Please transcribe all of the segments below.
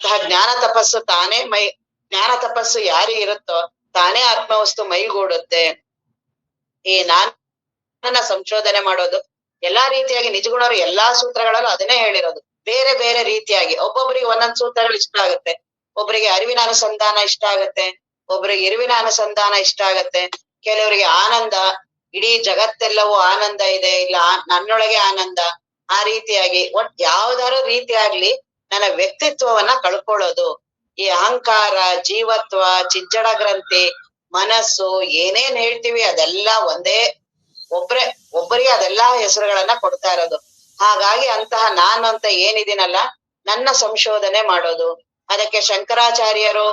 ಜ್ಞಾನ ತಪಸ್ಸು ತಾನೇ ಜ್ಞಾನ ತಪಸ್ಸು ಯಾರಿಗಿರುತ್ತೋ ತಾನೇ ಆತ್ಮವಸ್ತು ಮೈಗೂಡುತ್ತೆ. ಈ ನಾನನ್ನ ಸಂಶೋಧನೆ ಮಾಡೋದು ಎಲ್ಲಾ ರೀತಿಯಾಗಿ ನಿಜಗುಣರು ಎಲ್ಲಾ ಸೂತ್ರಗಳಲ್ಲೂ ಅದನ್ನೇ ಹೇಳಿರೋದು. ಬೇರೆ ಬೇರೆ ರೀತಿಯಾಗಿ ಒಬ್ಬೊಬ್ಬರಿಗೆ ಒಂದೊಂದ್ ಸೂತ್ರಗಳು ಇಷ್ಟ ಆಗುತ್ತೆ, ಒಬ್ಬರಿಗೆ ಅರಿವಿನ ಅನುಸಂಧಾನ ಇಷ್ಟ ಆಗುತ್ತೆ, ಒಬ್ಬರಿಗೆ ಇರುವಿನ ಅನುಸಂಧಾನ ಇಷ್ಟ ಆಗುತ್ತೆ, ಕೆಲವರಿಗೆ ಆನಂದ, ಇಡೀ ಜಗತ್ತೆಲ್ಲವೂ ಆನಂದ ಇದೆ, ಇಲ್ಲ ನನ್ನೊಳಗೆ ಆನಂದ. ಆ ರೀತಿಯಾಗಿ ಯಾವ್ದಾರು ರೀತಿಯಾಗ್ಲಿ ನನ್ನ ವ್ಯಕ್ತಿತ್ವವನ್ನ ಕಳ್ಕೊಳ್ಳೋದು, ಈ ಅಹಂಕಾರ, ಜೀವತ್ವ, ಚಿಜ್ಜಡ ಗ್ರಂಥಿ, ಮನಸ್ಸು, ಏನೇನ್ ಹೇಳ್ತೀವಿ ಅದೆಲ್ಲ ಒಂದೇ, ಒಬ್ಬರಿಗೆ ಅದೆಲ್ಲಾ ಹೆಸರುಗಳನ್ನ ಕೊಡ್ತಾ ಇರೋದು. ಹಾಗಾಗಿ ಅಂತಹ ನಾನು ಅಂತ ಏನಿದ್ದೀನಲ್ಲ ನನ್ನ ಸಂಶೋಧನೆ ಮಾಡೋದು. ಅದಕ್ಕೆ ಶಂಕರಾಚಾರ್ಯರು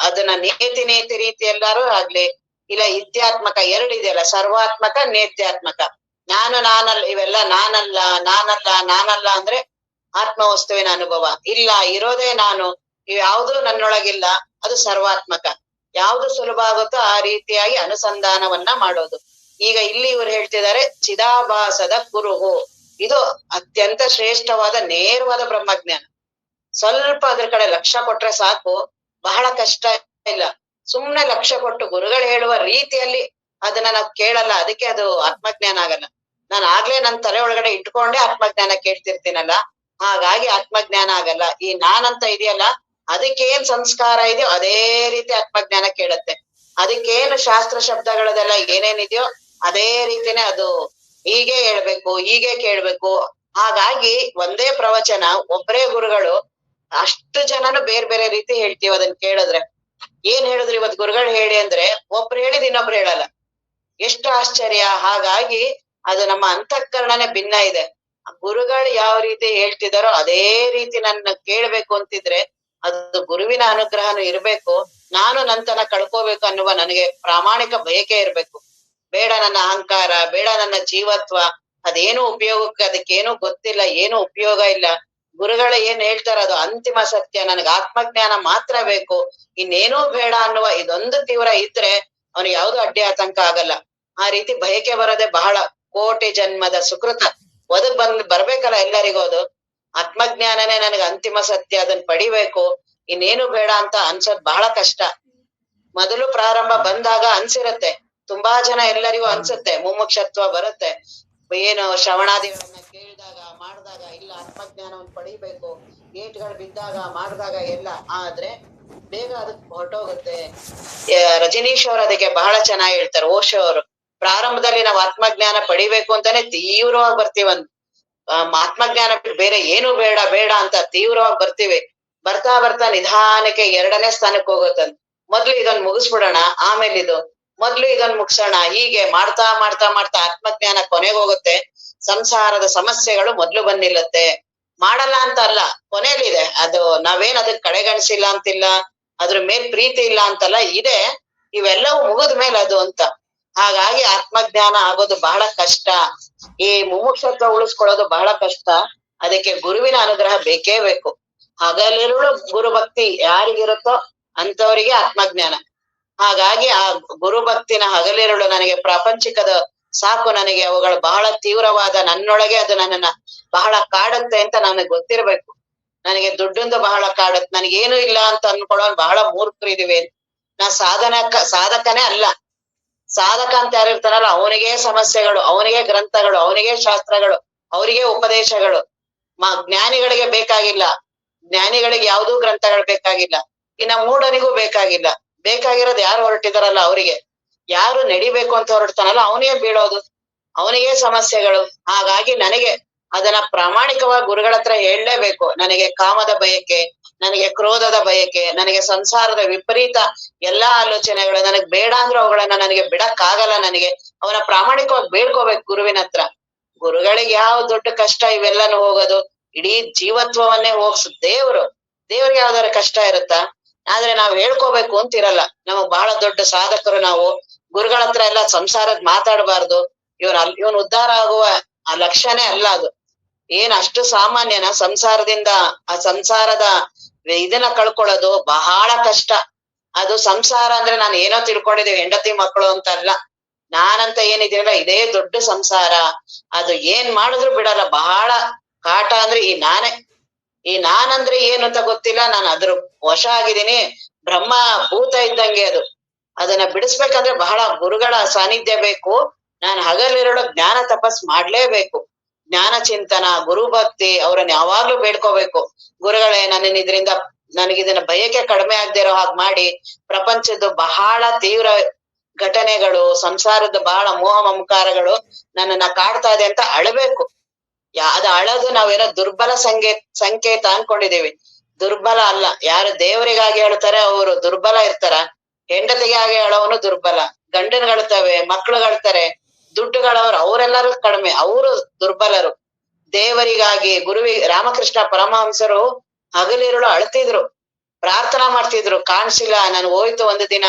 ಅದನ್ನ ನೇತಿ ರೀತಿ ಎಲ್ಲಾರು ಆಗ್ಲಿ, ಇಲ್ಲ ಇತ್ಯಾತ್ಮಕ ಎರಡಿದೆಯಲ್ಲ, ಸರ್ವಾತ್ಮಕ ನೇತ್ಯಾತ್ಮಕ. ನಾನಲ್ಲ, ಇವೆಲ್ಲ ನಾನಲ್ಲ ಅಂದ್ರೆ ಆತ್ಮವಸ್ತುವಿನ ಅನುಭವ ಇಲ್ಲ, ಇರೋದೇ ನಾನು, ಇವ್ಯಾವುದೂ ನನ್ನೊಳಗಿಲ್ಲ, ಅದು ಸರ್ವಾತ್ಮಕ. ಯಾವ್ದು ಸುಲಭ ಆಗುತ್ತೋ ಆ ರೀತಿಯಾಗಿ ಅನುಸಂಧಾನವನ್ನ ಮಾಡೋದು. ಈಗ ಇಲ್ಲಿ ಇವ್ರು ಹೇಳ್ತಿದ್ದಾರೆ ಚಿದಾಭಾಸದ ಕುರುಹು, ಇದು ಅತ್ಯಂತ ಶ್ರೇಷ್ಠವಾದ ನೇರವಾದ ಬ್ರಹ್ಮಜ್ಞಾನ. ಸ್ವಲ್ಪ ಅದ್ರ ಕಡೆ ಲಕ್ಷ್ಯ ಕೊಟ್ರೆ ಸಾಕು, ಬಹಳ ಕಷ್ಟ ಇಲ್ಲ. ಸುಮ್ನೆ ಲಕ್ಷ್ಯ ಕೊಟ್ಟು ಗುರುಗಳು ಹೇಳುವ ರೀತಿಯಲ್ಲಿ ಅದನ್ನ ನಾವು ಕೇಳಲ್ಲ, ಅದಕ್ಕೆ ಅದು ಆತ್ಮಜ್ಞಾನ ಆಗಲ್ಲ. ನಾನು ಆಗ್ಲೇ ನನ್ನ ತಲೆ ಒಳಗಡೆ ಇಟ್ಕೊಂಡೆ ಆತ್ಮಜ್ಞಾನ ಕೇಳ್ತಿರ್ತೀನಲ್ಲ, ಹಾಗಾಗಿ ಆತ್ಮಜ್ಞಾನ ಆಗಲ್ಲ. ಈ ನಾನಂತ ಇದೆಯಲ್ಲ, ಅದಕ್ಕೇನ್ ಸಂಸ್ಕಾರ ಇದೆಯೋ ಅದೇ ರೀತಿ ಆತ್ಮಜ್ಞಾನ ಕೇಳುತ್ತೆ. ಅದಕ್ಕೇನು ಶಾಸ್ತ್ರ ಶಬ್ದಗಳದೆಲ್ಲ ಏನೇನಿದೆಯೋ ಅದೇ ರೀತಿನೇ ಅದು ಹೀಗೆ ಹೇಳ್ಬೇಕು, ಹೀಗೆ ಕೇಳ್ಬೇಕು. ಹಾಗಾಗಿ ಒಂದೇ ಪ್ರವಚನ, ಒಬ್ಬರೇ ಗುರುಗಳು ಅಷ್ಟು ಜನನು ಬೇರೆ ಬೇರೆ ರೀತಿ ಹೇಳ್ತೀವಿ ಅದನ್ನ ಕೇಳಿದ್ರೆ. ಏನ್ ಹೇಳಿದ್ರು ಇವತ್ ಗುರುಗಳು ಹೇಳಿ ಅಂದ್ರೆ ಒಬ್ರು ಹೇಳಿದ್ ಇನ್ನೊಬ್ರು ಹೇಳಲ್ಲ, ಎಷ್ಟು ಆಶ್ಚರ್ಯ. ಹಾಗಾಗಿ ಅದು ನಮ್ಮ ಅಂತಃಕರಣನೇ ಭಿನ್ನ ಇದೆ. ಗುರುಗಳು ಯಾವ ರೀತಿ ಹೇಳ್ತಿದಾರೋ ಅದೇ ರೀತಿ ನನ್ನ ಕೇಳ್ಬೇಕು ಅಂತಿದ್ರೆ ಅದು ಗುರುವಿನ ಅನುಗ್ರಹನು ಇರ್ಬೇಕು. ನಾನು ನಂತನ ಕಳ್ಕೋಬೇಕು ಅನ್ನುವ ನನಗೆ ಪ್ರಾಮಾಣಿಕ ಬಯಕೆ ಇರ್ಬೇಕು. ಬೇಡ ನನ್ನ ಅಹಂಕಾರ, ಬೇಡ ನನ್ನ ಜೀವತ್ವ, ಅದೇನು ಉಪಯೋಗಕ್ಕೆ, ಅದಕ್ಕೇನು ಗೊತ್ತಿಲ್ಲ, ಏನು ಉಪಯೋಗ ಇಲ್ಲ. ಗುರುಗಳು ಏನ್ ಹೇಳ್ತಾರ ಅದು ಅಂತಿಮ ಸತ್ಯ, ನನಗೆ ಆತ್ಮಜ್ಞಾನ ಮಾತ್ರ ಬೇಕು, ಇನ್ನೇನೂ ಬೇಡ ಅನ್ನುವ ಇದೊಂದು ತೀವ್ರ ಇದ್ರೆ ಅವನಿಗೆ ಯಾವ್ದು ಅಡ್ಡಿ ಆತಂಕ ಆಗಲ್ಲ. ಆ ರೀತಿ ಬಯಕೆ ಬರೋದೆ ಬಹಳ ಕೋಟಿ ಜನ್ಮದ ಸುಕೃತ. ಬರ್ಬೇಕಲ್ಲ ಎಲ್ಲರಿಗೂ ಅದು. ಆತ್ಮಜ್ಞಾನನೇ ನನಗೆ ಅಂತಿಮ ಸತ್ಯ, ಅದನ್ನ ಪಡಿಬೇಕು, ಇನ್ನೇನು ಬೇಡ ಅಂತ ಅನ್ಸೋದ್ ಬಹಳ ಕಷ್ಟ. ಮೊದಲು ಪ್ರಾರಂಭ ಬಂದಾಗ ಅನ್ಸಿರತ್ತೆ, ತುಂಬಾ ಜನ ಎಲ್ಲರಿಗೂ ಅನ್ಸುತ್ತೆ, ಮುಮುಕ್ಷತ್ವ ಬರುತ್ತೆ, ಏನು ಶ್ರವಣಾದಿಗಳನ್ನ ಕೇಳಿದಾಗ ಮಾಡಿದಾಗ, ಇಲ್ಲ ಆತ್ಮಜ್ಞಾನವನ್ನು ಪಡಿಬೇಕು, ಏಟ್ಗಳು ಬಿದ್ದಾಗ ಮಾಡಿದಾಗ ಎಲ್ಲ. ಆದ್ರೆ ಬೇಗ ಅದಕ್ಕೆ ಹೊರಟೋಗುತ್ತೆ. ರಜನೀಶ್ ಅವರು ಅದಕ್ಕೆ ಬಹಳ ಚೆನ್ನಾಗಿ ಹೇಳ್ತಾರೆ, ಓಶೋ ಅವರು. ಪ್ರಾರಂಭದಲ್ಲಿ ನಾವು ಆತ್ಮಜ್ಞಾನ ಪಡಿಬೇಕು ಅಂತಾನೆ ತೀವ್ರವಾಗಿ ಬರ್ತೀವಂತ, ಆತ್ಮಜ್ಞಾನ ಬಿಟ್ಟು ಬೇರೆ ಏನು ಬೇಡ ಬೇಡ ಅಂತ ತೀವ್ರವಾಗಿ ಬರ್ತೀವಿ. ಬರ್ತಾ ಬರ್ತಾ ನಿಧಾನಕ್ಕೆ 2ನೇ ಸ್ಥಾನಕ್ಕೆ ಹೋಗುತ್ತಂತ. ಮೊದ್ಲು ಇದನ್ನ ಮುಗಿಸ್ಬಿಡೋಣ, ಆಮೇಲೆ ಮೊದ್ಲು ಇದನ್ನ ಮುಗಿಸೋಣ, ಹೀಗೆ ಮಾಡ್ತಾ ಮಾಡ್ತಾ ಮಾಡ್ತಾ ಆತ್ಮಜ್ಞಾನ ಕೊನೆಗೆ ಹೋಗುತ್ತೆ. ಸಂಸಾರದ ಸಮಸ್ಯೆಗಳು ಮೊದ್ಲು ಬಂದಿಲ್ಲತ್ತೆ. ಮಾಡಲ್ಲ ಅಂತ ಅಲ್ಲ, ಕೊನೆಯಲ್ಲಿದೆ ಅದು. ನಾವೇನ್ ಅದಕ್ಕೆ ಕಡೆಗಣಿಸಿಲ್ಲ ಅಂತಿಲ್ಲ, ಅದ್ರ ಮೇಲ್ ಪ್ರೀತಿ ಇಲ್ಲ ಅಂತಲ್ಲ, ಇದೆ. ಇವೆಲ್ಲವೂ ಮುಗಿದ ಮೇಲೆ ಅದು ಅಂತ. ಹಾಗಾಗಿ ಆತ್ಮಜ್ಞಾನ ಆಗೋದು ಬಹಳ ಕಷ್ಟ. ಈ ಮುಮುಕ್ಷತ್ವ ಉಳಿಸ್ಕೊಳ್ಳೋದು ಬಹಳ ಕಷ್ಟ. ಅದಕ್ಕೆ ಗುರುವಿನ ಅನುಗ್ರಹ ಬೇಕೇ ಬೇಕು. ಹಗಲಿರುಳು ಗುರು ಭಕ್ತಿ ಯಾರಿಗಿರುತ್ತೋ ಅಂತವರಿಗೆ ಆತ್ಮಜ್ಞಾನ. ಹಾಗಾಗಿ ಆ ಗುರುಭಕ್ತಿನ ಹಗಲಿರುಳು ನನಗೆ ಪ್ರಾಪಂಚಿಕದ ಸಾಕು, ನನಗೆ ಅವುಗಳು ಬಹಳ ತೀವ್ರವಾದ, ನನ್ನೊಳಗೆ ಅದು ನನ್ನನ್ನ ಬಹಳ ಕಾಡುತ್ತೆ ಅಂತ ನನಗೆ ಗೊತ್ತಿರ್ಬೇಕು. ನನಗೆ ದುಡ್ಡಿಂದು ಬಹಳ ಕಾಡುತ್ತೆ, ನನಗೇನು ಇಲ್ಲ ಅಂತ ಅನ್ಕೊಳ್ಳೋ ಬಹಳ ಮೂರ್ಖರಿದೀವಿ. ನಾ ಸಾಧಕನೇ ಅಲ್ಲ. ಸಾಧಕ ಅಂತ ಯಾರಿರ್ತಾರಲ್ಲ ಅವನಿಗೆ ಸಮಸ್ಯೆಗಳು, ಅವನಿಗೆ ಗ್ರಂಥಗಳು, ಅವನಿಗೆ ಶಾಸ್ತ್ರಗಳು, ಅವರಿಗೆ ಉಪದೇಶಗಳು. ಜ್ಞಾನಿಗಳಿಗೆ ಬೇಕಾಗಿಲ್ಲ, ಜ್ಞಾನಿಗಳಿಗೆ ಯಾವುದೂ ಗ್ರಂಥಗಳು ಬೇಕಾಗಿಲ್ಲ. ಇನ್ನ ಮೂಢನಿಗೂ ಬೇಕಾಗಿಲ್ಲ. ಬೇಕಾಗಿರೋದು ಯಾರು ಹೊರಟಿದಾರಲ್ಲ ಅವರಿಗೆ. ಯಾರು ನಡಿಬೇಕು ಅಂತ ಹೊರಡ್ತಾನಲ್ಲ ಅವನಿಗೆ ಬೀಳೋದು, ಅವನಿಗೆ ಸಮಸ್ಯೆಗಳು. ಹಾಗಾಗಿ ನನಗೆ ಅದನ್ನ ಪ್ರಾಮಾಣಿಕವಾಗಿ ಗುರುಗಳ ಹತ್ರ ಹೇಳಲೇಬೇಕು. ನನಗೆ ಕಾಮದ ಬಯಕೆ, ನನಗೆ ಕ್ರೋಧದ ಬಯಕೆ, ನನಗೆ ಸಂಸಾರದ ವಿಪರೀತ ಎಲ್ಲಾ ಆಲೋಚನೆಗಳು ನನಗ್ ಬೇಡ ಅಂದ್ರೂ ಅವುಗಳನ್ನ ನನಗೆ ಬಿಡಕ್ಕಾಗಲ್ಲ. ನನಗೆ ಅವನ ಪ್ರಾಮಾಣಿಕವಾಗಿ ಬೇಡ್ಕೋಬೇಕು ಗುರುವಿನ ಹತ್ರ. ಗುರುಗಳಿಗೆ ಯಾವ ದೊಡ್ಡ ಕಷ್ಟ ಇವೆಲ್ಲನೂ ಹೋಗೋದು, ಇಡೀ ಜೀವತ್ವವನ್ನೇ ಹೋಗ್ಸು ದೇವ್ರಿಗೆ ಯಾವ್ದಾರ ಕಷ್ಟ ಇರುತ್ತಾ? ಆದ್ರೆ ನಾವ್ ಹೇಳ್ಕೋಬೇಕು ಅಂತಿರಲ್ಲ. ನಮಗ್ ಬಹಳ ದೊಡ್ಡ ಸಾಧಕರು ನಾವು. ಗುರುಗಳ ಹತ್ರ ಎಲ್ಲ ಸಂಸಾರದ್ ಮಾತಾಡಬಾರ್ದು, ಇವನ್ ಉದ್ಧಾರ ಆಗುವ ಆ ಲಕ್ಷ್ಯನೇ ಅಲ್ಲ ಅದು. ಏನ್ ಅಷ್ಟು ಸಾಮಾನ್ಯನ ಸಂಸಾರದಿಂದ, ಆ ಸಂಸಾರದ ಇದನ್ನ ಕಳ್ಕೊಳ್ಳೋದು ಬಹಳ ಕಷ್ಟ. ಅದು ಸಂಸಾರ ಅಂದ್ರೆ ನಾನು ಏನೋ ತಿಳ್ಕೊಂಡಿದ್ದೀವಿ, ಹೆಂಡತಿ ಮಕ್ಕಳು ಅಂತ ಅಲ್ಲ. ನಾನಂತ ಏನಿದೆಯಲ್ಲ ಇದೇ ದೊಡ್ಡ ಸಂಸಾರ. ಅದು ಏನ್ ಮಾಡಿದ್ರು ಬಿಡಲ್ಲ, ಬಹಳ ಕಾಟ ಅಂದ್ರೆ ಈ ನಾನೇ. ಈ ನಾನಂದ್ರೆ ಏನು ಅಂತ ಗೊತ್ತಿಲ್ಲ, ನಾನು ಅದ್ರ ವಶ ಆಗಿದ್ದೀನಿ. ಬ್ರಹ್ಮ ಭೂತ ಇದ್ದಂಗೆ ಅದು. ಅದನ್ನ ಬಿಡಿಸ್ಬೇಕಂದ್ರೆ ಬಹಳ ಗುರುಗಳ ಸಾನ್ನಿಧ್ಯ ಬೇಕು. ನಾನು ಹಗಲಿರುಳು ಜ್ಞಾನ ತಪಸ್ ಮಾಡ್ಲೇಬೇಕು. ಜ್ಞಾನ ಚಿಂತನ, ಗುರು ಭಕ್ತಿ ಅವ್ರನ್ನ ಯಾವಾಗ್ಲೂ ಬೇಡ್ಕೋಬೇಕು. ಗುರುಗಳೇ ನನ್ನ ಇದರಿಂದ ನನಗಿದನ್ನ ಬಯಕೆ ಕಡಿಮೆ ಆಗದೆ ಇರೋ ಹಾಗೆ ಮಾಡಿ, ಪ್ರಪಂಚದ್ದು ಬಹಳ ತೀವ್ರ ಘಟನೆಗಳು, ಸಂಸಾರದ ಬಹಳ ಮೋಹ ಮಮಕಾರಗಳು ನನ್ನನ್ನ ಕಾಡ್ತಾ ಇದೆ ಅಂತ ಅಳಬೇಕು. ಅದ ಅಳದು ನಾವೇನೋ ದುರ್ಬಲ ಸಂಕೇತ ಅನ್ಕೊಂಡಿದೀವಿ. ದುರ್ಬಲ ಅಲ್ಲ. ಯಾರು ದೇವರಿಗಾಗಿ ಹೇಳ್ತಾರೆ ಅವರು ದುರ್ಬಲ ಇರ್ತಾರ. ಹೆಂಡತಿಗಾಗಿ ಹೇಳೋವನು ದುರ್ಬಲ. ಗಂಡನ್ಗಳ್ತವೆ, ಮಕ್ಳುಗಳ್ತಾರೆ, ದುಡ್ಡುಗಳವ್ರು, ಅವರೆಲ್ಲರೂ ಕಡಿಮೆ, ಅವರು ದುರ್ಬಲರು. ದೇವರಿಗಾಗಿ ರಾಮಕೃಷ್ಣ ಪರಮಹಂಸರು ಹಗಲಿರುಳು ಅಳ್ತಿದ್ರು, ಪ್ರಾರ್ಥನಾ ಮಾಡ್ತಿದ್ರು. ಕಾಣಿಸಿಲ್ಲ, ನನ್ ಹೋಯ್ತು ಒಂದು ದಿನ.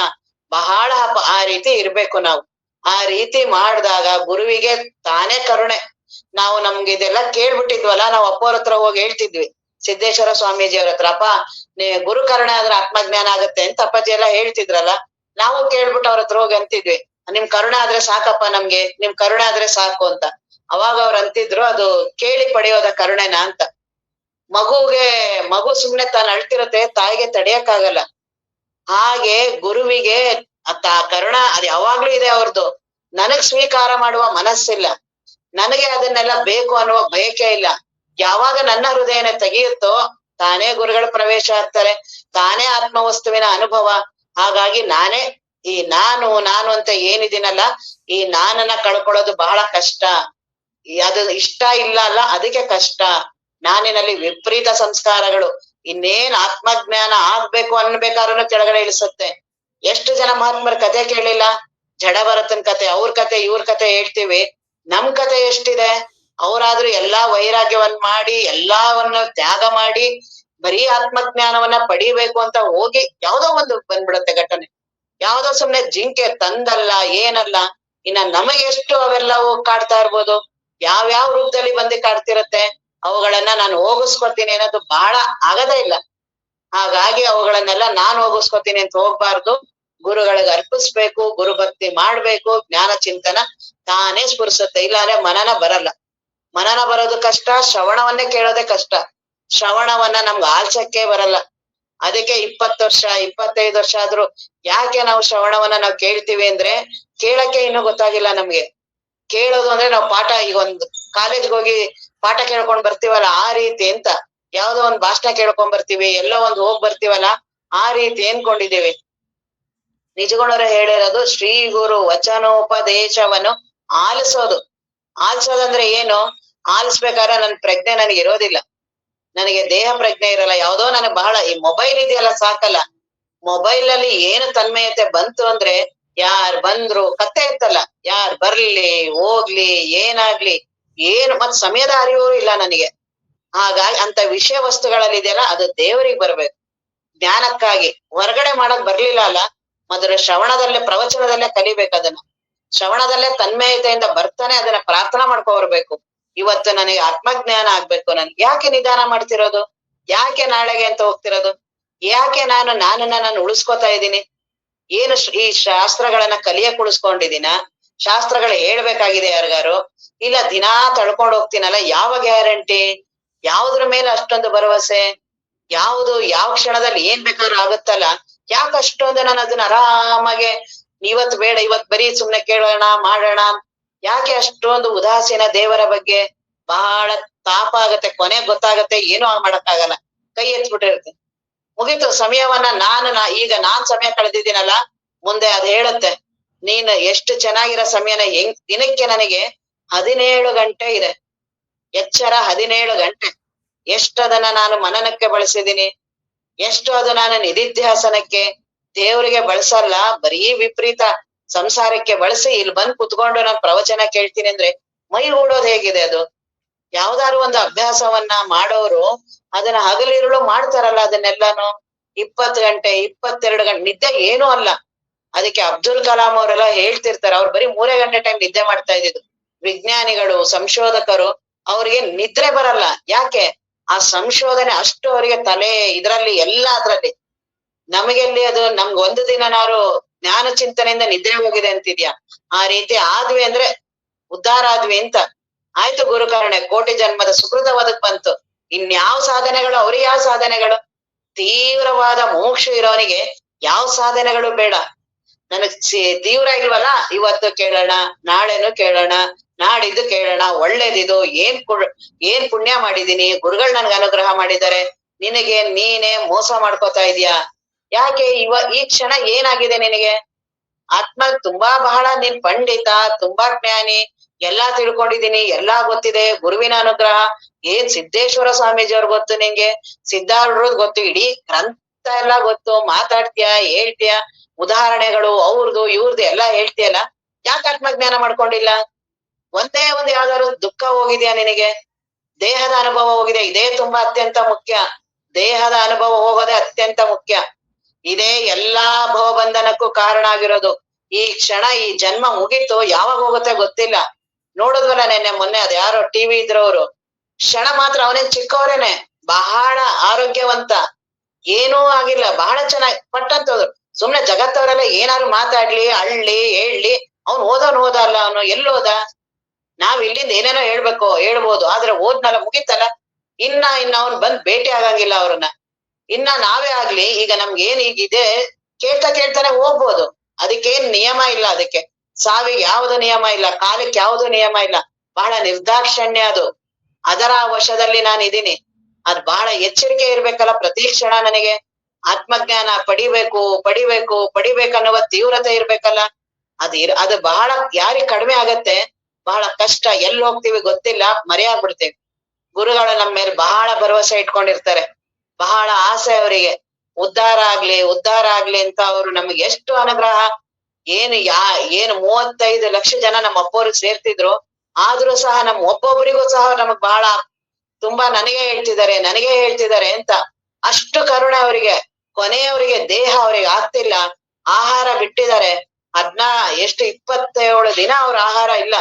ಬಹಳ ಆ ರೀತಿ ಇರ್ಬೇಕು ನಾವು. ಆ ರೀತಿ ಮಾಡಿದಾಗ ಗುರುವಿಗೆ ತಾನೇ ಕರುಣೆ. ನಾವು ನಮ್ಗೆ ಇದೆಲ್ಲ ಕೇಳ್ಬಿಟ್ಟಿದ್ವಲ್ಲ, ನಾವು ಅಪ್ಪವ್ರ ಹತ್ರ ಹೋಗಿ ಹೇಳ್ತಿದ್ವಿ, ಸಿದ್ದೇಶ್ವರ ಸ್ವಾಮೀಜಿ ಅವ್ರ ಹತ್ರ, ಅಪ್ಪ ಗುರು ಕರುಣೆ ಆದ್ರೆ ಆತ್ಮಜ್ಞಾನ ಆಗತ್ತೆ ಅಂತ ಅಪ್ಪಾಜಿ ಎಲ್ಲ ಹೇಳ್ತಿದ್ರಲ್ಲ. ನಾವು ಕೇಳ್ಬಿಟ್ಟು ಅವ್ರ ಹತ್ರ ಹೋಗಿ ಅಂತಿದ್ವಿ, ನಿಮ್ ಕರುಣೆ ಆದ್ರೆ ಸಾಕಪ್ಪ ನಮ್ಗೆ, ನಿಮ್ ಕರುಣೆ ಆದ್ರೆ ಸಾಕು ಅಂತ. ಅವಾಗ ಅವ್ರು ಅಂತಿದ್ರು, ಅದು ಕೇಳಿ ಪಡೆಯೋದ ಕರುಣೆನ ಅಂತ. ಮಗು ಸುಮ್ನೆ ತಾನು ಅಳ್ತಿರತ್ತೆ, ತಾಯಿಗೆ ತಡೆಯಕ್ಕಾಗಲ್ಲ. ಹಾಗೆ ಗುರುವಿಗೆ ಕರುಣ ಅದು ಯಾವಾಗ್ಲೂ ಇದೆ ಅವ್ರದ್ದು. ನನಗ್ ಸ್ವೀಕಾರ ಮಾಡುವ ಮನಸ್ಸಿಲ್ಲ, ನನಗೆ ಅದನ್ನೆಲ್ಲ ಬೇಕು ಅನ್ನುವ ಬಯಕೆ ಇಲ್ಲ. ಯಾವಾಗ ನನ್ನ ಹೃದಯನ ತೆಗೆಯುತ್ತೋ ತಾನೇ ಗುರುಗಳ ಪ್ರವೇಶ ಆಗ್ತಾರೆ, ತಾನೇ ಆತ್ಮವಸ್ತುವಿನ ಅನುಭವ. ಹಾಗಾಗಿ ನಾನೇ ಈ ನಾನು ಅಂತ ಏನಿದ್ದೀನಲ್ಲ, ಈ ನಾನನ್ನ ಕಳ್ಕೊಳ್ಳೋದು ಬಹಳ ಕಷ್ಟ. ಅದು ಇಷ್ಟ ಇಲ್ಲ ಅಲ್ಲ, ಅದಕ್ಕೆ ಕಷ್ಟ. ನಾನಿನಲ್ಲಿ ವಿಪರೀತ ಸಂಸ್ಕಾರಗಳು. ಇನ್ನೇನ್ ಆತ್ಮಜ್ಞಾನ ಆಗ್ಬೇಕು ಅನ್ಬೇಕಾದ್ರೂ ಕೆಳಗಡೆ ಇಳಿಸುತ್ತೆ. ಎಷ್ಟು ಜನ ಮಹಾತ್ಮರ ಕತೆ ಕೇಳಿಲ್ಲ? ಜಡಭರತನ್ ಕತೆ, ಅವ್ರ ಕತೆ, ಇವ್ರ ಕತೆ ಹೇಳ್ತೀವಿ. ನಮ್ ಕತೆ ಎಷ್ಟಿದೆ? ಅವರಾದ್ರೂ ಎಲ್ಲಾ ವೈರಾಗ್ಯವನ್ನ ಮಾಡಿ, ಎಲ್ಲವನ್ನ ತ್ಯಾಗ ಮಾಡಿ, ಬರೀ ಆತ್ಮಜ್ಞಾನವನ್ನ ಪಡಿಬೇಕು ಅಂತ ಹೋಗಿ ಯಾವ್ದೋ ಒಂದು ಬಂದ್ಬಿಡುತ್ತೆ ಘಟನೆ. ಯಾವ್ದೋ ಸುಮ್ನೆ ಜಿಂಕೆ ತಂದಲ್ಲ ಏನಲ್ಲ. ಇನ್ನ ನಮಗೆ ಎಷ್ಟು ಅವೆಲ್ಲವೂ ಕಾಡ್ತಾ ಇರ್ಬೋದು, ಯಾವ್ಯಾವ ರೂಪದಲ್ಲಿ ಬಂದು ಕಾಡ್ತಿರತ್ತೆ. ಅವುಗಳನ್ನ ನಾನು ಹೋಗಿಸ್ಕೊತೀನಿ ಅನ್ನೋದು ಬಹಳ ಆಗದೇ ಇಲ್ಲ. ಹಾಗಾಗಿ ಅವುಗಳನ್ನೆಲ್ಲ ನಾನು ಹೋಗಿಸ್ಕೊತೀನಿ ಅಂತ ಹೋಗ್ಬಾರ್ದು. ಗುರುಗಳಿಗೆ ಅರ್ಪಿಸ್ಬೇಕು, ಗುರು ಭಕ್ತಿ ಮಾಡ್ಬೇಕು, ಜ್ಞಾನ ಚಿಂತನ ತಾನೇ ಸ್ಫುರಿಸುತ್ತೆ. ಇಲ್ಲಾಂದ್ರೆ ಮನನ ಬರಲ್ಲ. ಮನನ ಬರೋದು ಕಷ್ಟ, ಶ್ರವಣವನ್ನೇ ಕೇಳೋದೇ ಕಷ್ಟ. ಶ್ರವಣವನ್ನ ನಮ್ಗೆ ಆಲ್ಸಕ್ಕೆ ಬರಲ್ಲ. ಅದಕ್ಕೆ 20 ವರ್ಷ 25 ವರ್ಷ ಆದ್ರೂ ಯಾಕೆ ನಾವು ಶ್ರವಣವನ್ನ ನಾವು ಕೇಳ್ತೀವಿ ಅಂದ್ರೆ, ಕೇಳಕ್ಕೆ ಇನ್ನೂ ಗೊತ್ತಾಗಿಲ್ಲ ನಮ್ಗೆ. ಕೇಳೋದು ಅಂದ್ರೆ ನಾವು ಪಾಠ, ಈಗ ಒಂದು ಕಾಲೇಜ್ಗೆ ಹೋಗಿ ಪಾಠ ಕೇಳ್ಕೊಂಡ್ ಬರ್ತೀವಲ್ಲ ಆ ರೀತಿ ಅಂತ. ಯಾವ್ದೋ ಒಂದ್ ಭಾಷಣ ಕೇಳ್ಕೊಂಡ್ ಬರ್ತೀವಿ, ಎಲ್ಲೋ ಒಂದ್ ಹೋಗ್ ಬರ್ತೀವಲ್ಲ ಆ ರೀತಿ ಏನ್ಕೊಂಡಿದೀವಿ. ನಿಜಗುಣರು ಹೇಳಿರೋದು ಶ್ರೀ ಗುರು ವಚನೋಪದೇಶವನ್ನು ಆಲಿಸೋದು. ಆಲಿಸೋದಂದ್ರೆ ಏನು? ಆಲಿಸ್ಬೇಕಾದ್ರೆ ನನ್ ಪ್ರಜ್ಞೆ ನನಗೆ ಇರೋದಿಲ್ಲ, ನನಗೆ ದೇಹ ಪ್ರಜ್ಞೆ ಇರಲ್ಲ. ಯಾವ್ದೋ ನನಗೆ ಬಹಳ ಈ ಮೊಬೈಲ್ ಇದೆಯಲ್ಲ ಸಾಕಲ್ಲ. ಮೊಬೈಲ್ ಅಲ್ಲಿ ಏನು ತನ್ಮಯತೆ ಬಂತು ಅಂದ್ರೆ, ಯಾರ್ ಬಂದ್ರು ಕತ್ತೆ ಇತ್ತಲ್ಲ, ಯಾರ್ ಬರ್ಲಿ ಹೋಗ್ಲಿ ಏನಾಗ್ಲಿ ಏನು ಮತ್ ಸಮಯದ ಅರಿವು ಇಲ್ಲ ನನಗೆ. ಹಾಗಾಗಿ ಅಂತ ವಿಷಯ ವಸ್ತುಗಳಲ್ಲಿ ಇದೆಯಲ್ಲ, ಅದು ದೇವರಿಗೆ ಬರ್ಬೇಕು, ಜ್ಞಾನಕ್ಕಾಗಿ. ಹೊರಗಡೆ ಮಾಡಕ್ ಬರ್ಲಿಲ್ಲ ಅಲ್ಲ, ಮೊದಲು ಶ್ರವಣದಲ್ಲೇ ಪ್ರವಚನದಲ್ಲೇ ಕಲಿಬೇಕು. ಅದನ್ನ ಶ್ರವಣದಲ್ಲೇ ತನ್ಮಯತೆಯಿಂದ ಬರ್ತಾನೆ ಅದನ್ನ ಪ್ರಾರ್ಥನಾ ಮಾಡ್ಕೊ ಬರ್ಬೇಕು. ಇವತ್ತು ನನಗೆ ಆತ್ಮಜ್ಞಾನ ಆಗ್ಬೇಕು, ನನ್ಗೆ ಯಾಕೆ ನಿಧಾನ ಮಾಡ್ತಿರೋದು? ಯಾಕೆ ನಾಳೆಗೆ ಅಂತ ಹೋಗ್ತಿರೋದು? ಯಾಕೆ ನಾನು ಉಳಿಸ್ಕೊತಾ ಇದ್ದೀನಿ? ಏನು ಈ ಶಾಸ್ತ್ರಗಳನ್ನ ಕಲಿಯಕ್ ಉಳಿಸ್ಕೊಂಡಿದ್ದೀನ? ಶಾಸ್ತ್ರಗಳು ಹೇಳ್ಬೇಕಾಗಿದೆ ಯಾರಿಗಾರು? ಇಲ್ಲ ದಿನಾ ತಳ್ಕೊಂಡ್ ಹೋಗ್ತೀನಲ್ಲ, ಯಾವ ಗ್ಯಾರಂಟಿ? ಯಾವ್ದ್ರ ಮೇಲೆ ಅಷ್ಟೊಂದು ಭರವಸೆ? ಯಾವ ಕ್ಷಣದಲ್ಲಿ ಏನ್ ಬೇಕಾದ್ರೂ ಆಗುತ್ತಲ್ಲ, ಯಾಕೆ ಅಷ್ಟೊಂದು ನಾನು ಅದನ್ನ ಆರಾಮಾಗೆ ಇವತ್ ಬೇಡ, ಇವತ್ ಬರೀ ಸುಮ್ನೆ ಕೇಳೋಣ ಮಾಡೋಣ, ಯಾಕೆ ಅಷ್ಟೊಂದು ಉದಾಸೀನ ದೇವರ ಬಗ್ಗೆ? ಬಹಳ ತಾಪ ಆಗತ್ತೆ, ಕೊನೆಗ್ ಗೊತ್ತಾಗತ್ತೆ ಏನೂ ಮಾಡಕ್ಕಾಗಲ್ಲ, ಕೈ ಎತ್ಬಿಟ್ಟಿರುತ್ತೆ. ಮುಗೀತು ಸಮಯವನ್ನ ಈಗ ನಾನ್ ಸಮಯ ಕಳೆದಿದ್ದೀನಲ್ಲ, ಮುಂದೆ ಅದ್ ಹೇಳುತ್ತೆ ನೀನ್ ಎಷ್ಟು ಚೆನ್ನಾಗಿರೋ ಸಮಯನ ದಿನಕ್ಕೆ ನನಗೆ 17 ಗಂಟೆ ಇದೆ ಎಚ್ಚರ. 17 ಗಂಟೆ ಎಷ್ಟು ಅದನ್ನ ನಾನು ಮನನಕ್ಕೆ ಬಳಸಿದೀನಿ, ಎಷ್ಟು ಅದು ನಾನು ನಿಧಿಧ್ಯಾಸನಕ್ಕೆ ದೇವರಿಗೆ ಬಳಸಲ್ಲ, ಬರೀ ವಿಪರೀತ ಸಂಸಾರಕ್ಕೆ ಬಳಸಿ ಇಲ್ಲಿ ಬಂದ್ ಕುತ್ಕೊಂಡು ನಾನು ಪ್ರವಚನ ಕೇಳ್ತೀನಿ ಅಂದ್ರೆ ಮೈ ಹೂಡೋದ್ ಹೇಗಿದೆ? ಅದು ಯಾವ್ದಾದ್ರು ಒಂದು ಅಭ್ಯಾಸವನ್ನ ಮಾಡೋರು ಅದನ್ನ ಹಗಲಿರುಳು ಮಾಡ್ತಾರಲ್ಲ, ಅದನ್ನೆಲ್ಲಾನು 20 ಗಂಟೆ 22 ಗಂಟೆ ನಿದ್ದೆ ಏನೂ ಅಲ್ಲ. ಅದಕ್ಕೆ ಅಬ್ದುಲ್ ಕಲಾಂ ಅವರೆಲ್ಲ ಹೇಳ್ತಿರ್ತಾರೆ, ಅವ್ರು ಬರೀ 3 ಗಂಟೆ ಟೈಮ್ ನಿದ್ದೆ ಮಾಡ್ತಾ ಇದ್ದಿದ್ದು. ವಿಜ್ಞಾನಿಗಳು, ಸಂಶೋಧಕರು, ಅವ್ರಿಗೆ ನಿದ್ರೆ ಬರಲ್ಲ. ಯಾಕೆ? ಆ ಸಂಶೋಧನೆ ಅಷ್ಟು ಅವರಿಗೆ ತಲೆ ಇದ್ರಲ್ಲಿ ಎಲ್ಲದ್ರಲ್ಲಿ. ನಮಗೆಲ್ಲಿ ಅದು? ನಮ್ಗೆ ಒಂದು ದಿನ ನಾವು ಜ್ಞಾನ ಚಿಂತನೆಯಿಂದ ನಿದ್ರೆ ಹೋಗಿದೆ ಅಂತಿದ್ಯಾ? ಆ ರೀತಿ ಆದ್ವಿ ಅಂದ್ರೆ ಉದ್ಧಾರ ಆದ್ವಿ ಅಂತ ಆಯ್ತು. ಗುರುಕರುಣೆ ಕೋಟಿ ಜನ್ಮದ ಸುಕೃತ ಒದಕ್ ಬಂತು. ಇನ್ಯಾವ ಸಾಧನೆಗಳು, ಅವ್ರಿಗೆ ಯಾವ ಸಾಧನೆಗಳು? ತೀವ್ರವಾದ ಮೋಕ್ಷ ಇರೋನಿಗೆ ಯಾವ ಸಾಧನೆಗಳು ಬೇಡ. ನನಗ್ ತೀವ್ರ ಇಲ್ವಲ್ಲ, ಇವತ್ತು ಕೇಳೋಣ, ನಾಳೆನು ಕೇಳೋಣ, ನಾಡಿದ್ದು ಕೇಳೋಣ, ಒಳ್ಳೇದಿದು, ಏನ್ ಪುಣ್ಯ ಮಾಡಿದೀನಿ, ಗುರುಗಳು ನನ್ಗೆ ಅನುಗ್ರಹ ಮಾಡಿದ್ದಾರೆ, ನಿನಗೆ ನೀನೇ ಮೋಸ ಮಾಡ್ಕೋತಾ ಇದೀಯಾ? ಯಾಕೆ ಈ ಕ್ಷಣ ಏನಾಗಿದೆ ನಿನಗೆ? ಆತ್ಮ ತುಂಬಾ ಬಹಳ ನೀನ್ ಪಂಡಿತ, ತುಂಬಾ ಜ್ಞಾನಿ, ಎಲ್ಲಾ ತಿಳ್ಕೊಂಡಿದೀನಿ, ಎಲ್ಲಾ ಗೊತ್ತಿದೆ, ಗುರುವಿನ ಅನುಗ್ರಹ, ಏನ್ ಸಿದ್ದೇಶ್ವರ ಸ್ವಾಮೀಜಿ ಅವ್ರು ಗೊತ್ತು ನಿಂಗೆ, ಸಿದ್ಧಾರೂಢ್ ಗೊತ್ತು, ಇಡೀ ಗ್ರಂಥ ಎಲ್ಲ ಗೊತ್ತು, ಮಾತಾಡ್ತೀಯ, ಹೇಳ್ತೀಯ, ಉದಾಹರಣೆಗಳು ಅವ್ರದು ಇವ್ರದು ಎಲ್ಲಾ ಹೇಳ್ತೀಯಲ್ಲ, ಯಾಕೆ ಆತ್ಮಜ್ಞಾನ ಮಾಡ್ಕೊಂಡಿಲ್ಲ? ಒಂದೇ ಒಂದ್ ಯಾವ್ದಾದ್ರು ದುಃಖ ಹೋಗಿದ್ಯಾ ನಿನಗೆ? ದೇಹದ ಅನುಭವ ಹೋಗಿದೆ, ಇದೇ ತುಂಬಾ ಅತ್ಯಂತ ಮುಖ್ಯ. ದೇಹದ ಅನುಭವ ಹೋಗೋದೇ ಅತ್ಯಂತ ಮುಖ್ಯ. ಇದೇ ಎಲ್ಲಾ ಭವಬಂಧನಕ್ಕೂ ಕಾರಣ ಆಗಿರೋದು. ಈ ಕ್ಷಣ, ಈ ಜನ್ಮ ಮುಗೀತು, ಯಾವಾಗ ಹೋಗುತ್ತೆ ಗೊತ್ತಿಲ್ಲ. ನೋಡಿದ್ವಲ್ಲ ನೆನ್ನೆ ಮೊನ್ನೆ, ಅದ್ ಯಾರೋ ಟಿವಿ ಇದ್ರವ್ರು, ಕ್ಷಣ ಮಾತ್ರ, ಅವನೇನ್ ಚಿಕ್ಕವರೇನೆ, ಬಹಳ ಆರೋಗ್ಯವಂತ, ಏನೂ ಆಗಿಲ್ಲ, ಬಹಳ ಚೆನ್ನಾಗಿ ಪಟ್ಟಂತವ್ರು. ಸುಮ್ನೆ ಜಗತ್ತವರೆಲ್ಲ ಏನಾದ್ರು ಮಾತಾಡ್ಲಿ, ಅಳ್ಳಿ ಹೇಳ್ಲಿ, ಅವ್ನು ಓದ ಅಲ್ಲ, ಅವನು ಎಲ್ಲಿ ಹೋದ? ನಾವ್ ಇಲ್ಲಿಂದ ಏನೇನೋ ಹೇಳ್ಬೋದು, ಆದ್ರೆ ಓದ್ನಲ್ಲ, ಮುಗೀತಲ್ಲ. ಇನ್ನ ಅವ್ನ್ ಬಂದ್ ಭೇಟಿ ಆಗಂಗಿಲ್ಲ ಅವ್ರನ್ನ. ಇನ್ನ ನಾವೇ ಆಗ್ಲಿ, ಈಗ ನಮ್ಗೆ ಏನ್ ಈಗಿದೆ ಕೇಳ್ತಾನೆ ಹೋಗ್ಬೋದು. ಅದಕ್ಕೇನ್ ನಿಯಮ ಇಲ್ಲ, ಅದಕ್ಕೆ ಸಾವಿಗೆ ಯಾವ್ದು ನಿಯಮ ಇಲ್ಲ, ಕಾಲಕ್ಕೆ ಯಾವ್ದು ನಿಯಮ ಇಲ್ಲ, ಬಹಳ ನಿರ್ದಾಕ್ಷಣ್ಯ ಅದು. ಅದರ ವಶದಲ್ಲಿ ನಾನು ಇದೀನಿ. ಅದ್ ಬಹಳ ಎಚ್ಚರಿಕೆ ಇರ್ಬೇಕಲ್ಲ ಪ್ರತಿ ಕ್ಷಣ. ನನಗೆ ಆತ್ಮಜ್ಞಾನ ಪಡಿಬೇಕನ್ನುವ ತೀವ್ರತೆ ಇರ್ಬೇಕಲ್ಲ. ಅದು ಬಹಳ ಯಾರಿಗ್ ಕಡಿಮೆ ಆಗತ್ತೆ, ಬಹಳ ಕಷ್ಟ. ಎಲ್ಲಿ ಹೋಗ್ತೀವಿ ಗೊತ್ತಿಲ್ಲ, ಮರೆಯಾಗ್ಬಿಡ್ತೀವಿ. ಗುರುಗಳು ನಮ್ಮ ಮೇಲೆ ಬಹಳ ಭರವಸೆ ಇಟ್ಕೊಂಡಿರ್ತಾರೆ, ಬಹಳ ಆಸೆ ಅವರಿಗೆ, ಉದ್ಧಾರ ಆಗ್ಲಿ ಅಂತ. ಅವರು ನಮ್ಗೆ ಎಷ್ಟು ಅನುಗ್ರಹ. ಏನು 35 ಲಕ್ಷ ಜನ ನಮ್ಮ ಅಪ್ಪವ್ರಿಗೆ ಸೇರ್ತಿದ್ರು, ಆದ್ರೂ ಸಹ ನಮ್ ಒಬ್ಬೊಬ್ಬರಿಗೂ ಸಹ ನಮಗ್ ಬಹಳ ತುಂಬಾ ನನಗೆ ಹೇಳ್ತಿದ್ದಾರೆ ಅಂತ. ಅಷ್ಟು ಕರುಣೆ ಅವರಿಗೆ. ಕೊನೆಯವರಿಗೆ ದೇಹ ಅವ್ರಿಗೆ ಆಗ್ತಿಲ್ಲ, ಆಹಾರ ಬಿಟ್ಟಿದ್ದಾರೆ. 27 ದಿನ ಅವ್ರ ಆಹಾರ ಇಲ್ಲ,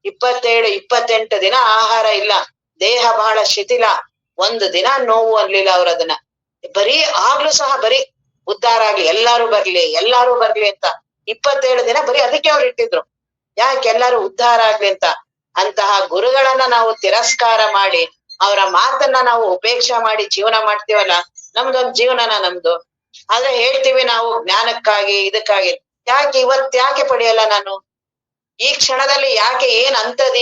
27-28 ದಿನ ಆಹಾರ ಇಲ್ಲ, ದೇಹ ಬಹಳ ಶಿಥಿಲ, ಒಂದು ದಿನ ನೋವು ಅನ್ಲಿಲ್ಲ ಅವ್ರ ಅದನ್ನ. ಆಗ್ಲೂ ಸಹ ಬರೀ ಉದ್ಧಾರ ಆಗ್ಲಿ, ಎಲ್ಲಾರು ಬರ್ಲಿ ಅಂತ 27 ದಿನ ಬರೀ ಅದಕ್ಕೆ ಅವ್ರು ಇಟ್ಟಿದ್ರು. ಯಾಕೆ? ಎಲ್ಲಾರು ಉದ್ಧಾರ ಆಗ್ಲಿ ಅಂತ. ಅಂತಹ ಗುರುಗಳನ್ನ ನಾವು ತಿರಸ್ಕಾರ ಮಾಡಿ, ಅವರ ಮಾತನ್ನ ನಾವು ಉಪೇಕ್ಷೆ ಮಾಡಿ ಜೀವನ ಮಾಡ್ತೀವಲ್ಲ, ನಮ್ದೊಂದ್ ಜೀವನನ ನಮ್ದು. ಆದ್ರೆ ಹೇಳ್ತೀವಿ ನಾವು ಜ್ಞಾನಕ್ಕಾಗಿ, ಇದಕ್ಕಾಗಿ. ಯಾಕೆ ಪಡೆಯಲ್ಲ ನಾನು? ಈ ಕ್ಷಣದಲ್ಲಿ ಯಾಕೆ?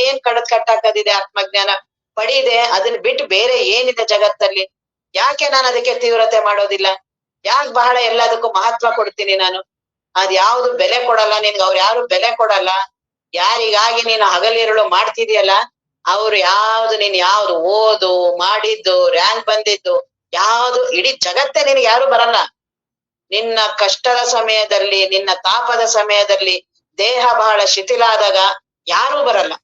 ಏನ್ ಕಟ್ಟಾಕದಿದೆ ಆತ್ಮಜ್ಞಾನ ಪಡೀದೆ? ಅದನ್ನ ಬಿಟ್ಟು ಬೇರೆ ಏನಿದೆ ಜಗತ್ತಲ್ಲಿ? ಯಾಕೆ ನಾನು ಅದಕ್ಕೆ ತೀವ್ರತೆ ಮಾಡೋದಿಲ್ಲ? ಯಾಕೆ ಬಹಳ ಎಲ್ಲದಕ್ಕೂ ಮಹತ್ವ ಕೊಡ್ತೀನಿ ನಾನು? ಯಾವ್ದು ಬೆಲೆ ಕೊಡಲ್ಲ ನಿನ್ಗೆ, ಅವ್ರು ಯಾರು ಬೆಲೆ ಕೊಡಲ್ಲ. ಯಾರಿಗಾಗಿ ನೀನು ಹಗಲಿರುಳು ಮಾಡ್ತಿದ್ಯಲ್ಲ, ನೀನ್ ಯಾವ್ದು ಓದು ಮಾಡಿದ್ದು, ರ್ಯಾಂಕ್ ಬಂದಿದ್ದು, ಯಾವ್ದು ಇಡೀ ಜಗತ್ತೇ ನಿನ್ಗೆ ಯಾರು ಬರಲ್ಲ. ನಿನ್ನ ಕಷ್ಟದ ಸಮಯದಲ್ಲಿ, ನಿನ್ನ ತಾಪದ ಸಮಯದಲ್ಲಿ, ದೇಹ ಬಹಳ ಶಿಥಿಲ ಆದಾಗ ಯಾರೂ ಬರಲ್ಲ.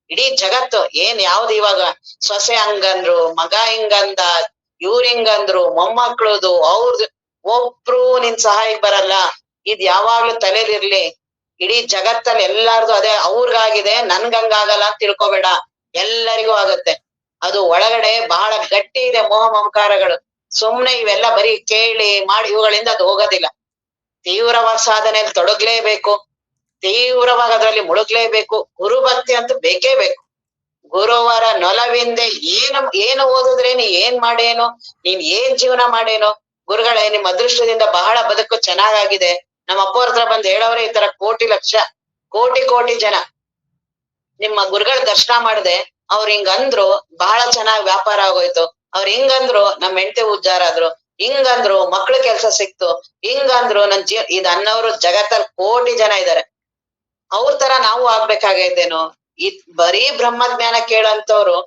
ಇಡೀ ಜಗತ್ತು ಯಾವ್ದು ಇವಾಗ ಸೊಸೆ ಹಂಗಂದ್ರು, ಮಗ ಹಿಂಗಂದ, ಹಿಂಗಂದ್ರು, ಮೊಮ್ಮಕ್ಳದು ಅವ್ರದ್ದು, ಒಬ್ರು ನಿನ್ ಸಹಾಯಕ್ ಬರಲ್ಲ. ಇದ್ ಯಾವಾಗ್ಲೂ ತಲೆಲಿರ್ಲಿ. ಇಡೀ ಜಗತ್ತಲ್ಲಿ ಎಲ್ಲಾರ್ದು ಅದೇ, ಅವ್ರಿಗಾಗಿದೆ, ನನ್ಗಂಗಾಗಲ್ಲ ಅಂತ ತಿಳ್ಕೊಬೇಡ. ಎಲ್ಲರಿಗೂ ಆಗತ್ತೆ. ಅದು ಒಳಗಡೆ ಬಹಳ ಗಟ್ಟಿ ಇದೆ ಮೋಹ ಮಮಕಾರಗಳು. ಸುಮ್ನೆ ಇವೆಲ್ಲ ಬರೀ ಕೇಳಿ ಮಾಡಿ ಇವುಗಳಿಂದ ಅದು ಹೋಗೋದಿಲ್ಲ. ತೀವ್ರವಾದ ಸಾಧನೆಯಲ್ಲಿ ತೊಡಗ್ಲೇಬೇಕು, ತೀವ್ರವಾಗಿ ಅದರಲ್ಲಿ ಮುಳುಗ್ಲೇಬೇಕು. ಗುರುಭಕ್ತಿ ಅಂತೂ ಬೇಕೇ ಬೇಕು. ಗುರುವರ ನೊಲವಿಂದೆ ಏನು ಓದಿದ್ರೇನು, ಏನ್ ಮಾಡೇನು, ನೀನ್ ಏನ್ ಜೀವನ ಮಾಡೇನು, ಗುರುಗಳೇ ನಿಮ್ ಅದೃಷ್ಟದಿಂದ ಬಹಳ ಬದುಕು ಚೆನ್ನಾಗಾಗಿದೆ. ನಮ್ಮ ಅಪ್ಪವ್ರ ಹತ್ರ ಬಂದು ಹೇಳೋರೆ ಈ ತರ ಕೋಟಿ ಜನ ನಿಮ್ಮ ಗುರುಗಳ ದರ್ಶನ ಮಾಡ್ದೆ, ಅವ್ರು ಹಿಂಗಂದ್ರು ಬಹಳ ಚೆನ್ನಾಗಿ ವ್ಯಾಪಾರ ಆಗೋಯ್ತು, ಅವ್ರು ಹಿಂಗಂದ್ರು ನಮ್ ಹೆಂಡತಿ ಉದ್ಧಾರ ಆದ್ರು, ಹಿಂಗಂದ್ರು ಮಕ್ಳು ಕೆಲ್ಸ ಸಿಕ್ತು, ಹಿಂಗಂದ್ರು ನನ್ ಇದು ಅನ್ನೋರು ಜಗತ್ತಲ್ಲಿ ಕೋಟಿ ಜನ ಇದ್ದಾರೆ. ಅವ್ರ ತರ ನಾವು ಆಗ್ಬೇಕಾಗೈತೇನೋ? ಬರೀ ಬ್ರಹ್ಮಜ್ಞಾನ ಕೇಳಂತವ್ರು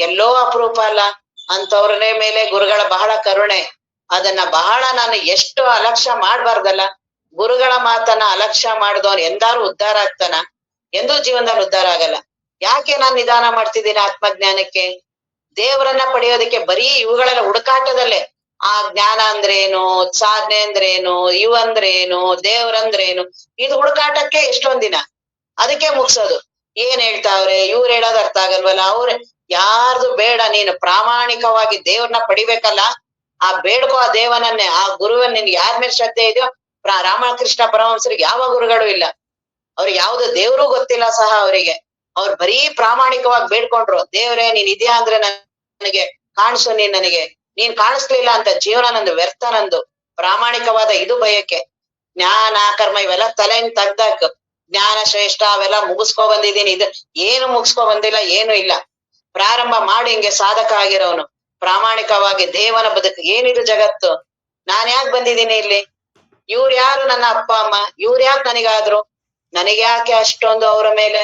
ಎಲ್ಲೋ ಅಪರೂಪ ಅಲ್ಲ. ಅಂತವ್ರನೇ ಮೇಲೆ ಗುರುಗಳ ಬಹಳ ಕರುಣೆ. ಅದನ್ನ ಬಹಳ ನಾನು ಎಷ್ಟು ಅಲಕ್ಷ್ಯ ಮಾಡ್ಬಾರ್ದಲ್ಲ. ಗುರುಗಳ ಮಾತನ್ನ ಅಲಕ್ಷ್ಯ ಮಾಡಿದವನ್ ಎಂದಾರು ಉದ್ಧಾರ ಆಗ್ತಾನ? ಎಂದೂ ಜೀವನದಲ್ಲಿ ಉದ್ಧಾರ ಆಗಲ್ಲ. ಯಾಕೆ ನಾನು ನಿಧಾನ ಮಾಡ್ತಿದ್ದೀನಿ ಆತ್ಮಜ್ಞಾನಕ್ಕೆ? ದೇವರನ್ನ ಪಡೆಯೋದಕ್ಕೆ ಬರೀ ಇವುಗಳೆಲ್ಲ ಹುಡುಕಾಟದಲ್ಲೇ. ಆ ಜ್ಞಾನ ಅಂದ್ರೇನು, ಸಾಧನೆ ಅಂದ್ರೇನು, ಇವಂದ್ರೇನು, ದೇವ್ರಂದ್ರೇನು, ಇದು ಹುಡುಕಾಟಕ್ಕೆ ಎಷ್ಟೊಂದ್ ದಿನ. ಅದಕ್ಕೆ ಮುಗ್ಸೋದು. ಏನ್ ಹೇಳ್ತಾವ್ರೆ ಇವ್ರು, ಹೇಳೋದ್ ಅರ್ಥ ಆಗಲ್ವಲ್ಲ, ಯಾರ್ದು ಬೇಡ. ನೀನು ಪ್ರಾಮಾಣಿಕವಾಗಿ ದೇವ್ರನ್ನ ಪಡಿಬೇಕಲ್ಲ, ಆ ಬೇಡ್ಕೋ ಆ ದೇವನನ್ನೇ, ಆ ಗುರುವನ್. ನಿನ್ಗೆ ಯಾರ ಮೇಲೆ ಶ್ರದ್ಧೆ ಇದೆಯೋ, ರಾಮಕೃಷ್ಣ ಪರಮಹಂಸರಿಗೆ ಯಾವ ಗುರುಗಳು ಇಲ್ಲ, ಅವ್ರಿಗೆ ಯಾವ್ದು ದೇವ್ರೂ ಗೊತ್ತಿಲ್ಲ ಸಹ ಅವರಿಗೆ. ಅವ್ರು ಬರೀ ಪ್ರಾಮಾಣಿಕವಾಗಿ ಬೇಡ್ಕೊಂಡ್ರು, ದೇವ್ರೇ ನೀನ್ ಇದೆಯಾ ಅಂದ್ರೆ ನನಗೆ ಕಾಣಿಸು ನೀನ್ ನನಗೆ, ನೀನ್ ಕಾಣಿಸ್ಲಿಲ್ಲ ಅಂತ ಜೀವನ ನಂದು ವ್ಯರ್ಥ, ನಂದು ಪ್ರಾಮಾಣಿಕವಾದ ಇದು ಬಯಕೆ. ಜ್ಞಾನ ಕರ್ಮ ಇವೆಲ್ಲ ತಲೆಯಿಂದ ತೆಗ್ದಾಕ್. ಜ್ಞಾನ ಶ್ರೇಷ್ಠ ಅವೆಲ್ಲ ಮುಗಿಸ್ಕೊ ಬಂದಿದೀನಿ, ಇದು ಏನು ಮುಗಿಸ್ಕೊ ಬಂದಿಲ್ಲ, ಏನು ಇಲ್ಲ. ಪ್ರಾರಂಭ ಮಾಡಿ ಹಿಂಗೆ ಸಾಧಕ ಆಗಿರೋನು ಪ್ರಾಮಾಣಿಕವಾಗಿ ದೇವನ ಬದುಕು. ಏನಿದು ಜಗತ್ತು, ನಾನ್ ಯಾಕೆ ಬಂದಿದ್ದೀನಿ ಇಲ್ಲಿ, ಇವ್ರು ಯಾರು ನನ್ನ ಅಪ್ಪ ಅಮ್ಮ, ಇವ್ರು ಯಾಕೆ ನನಗಾದ್ರು, ನನಗ್ಯಾಕೆ ಅಷ್ಟೊಂದು ಅವ್ರ ಮೇಲೆ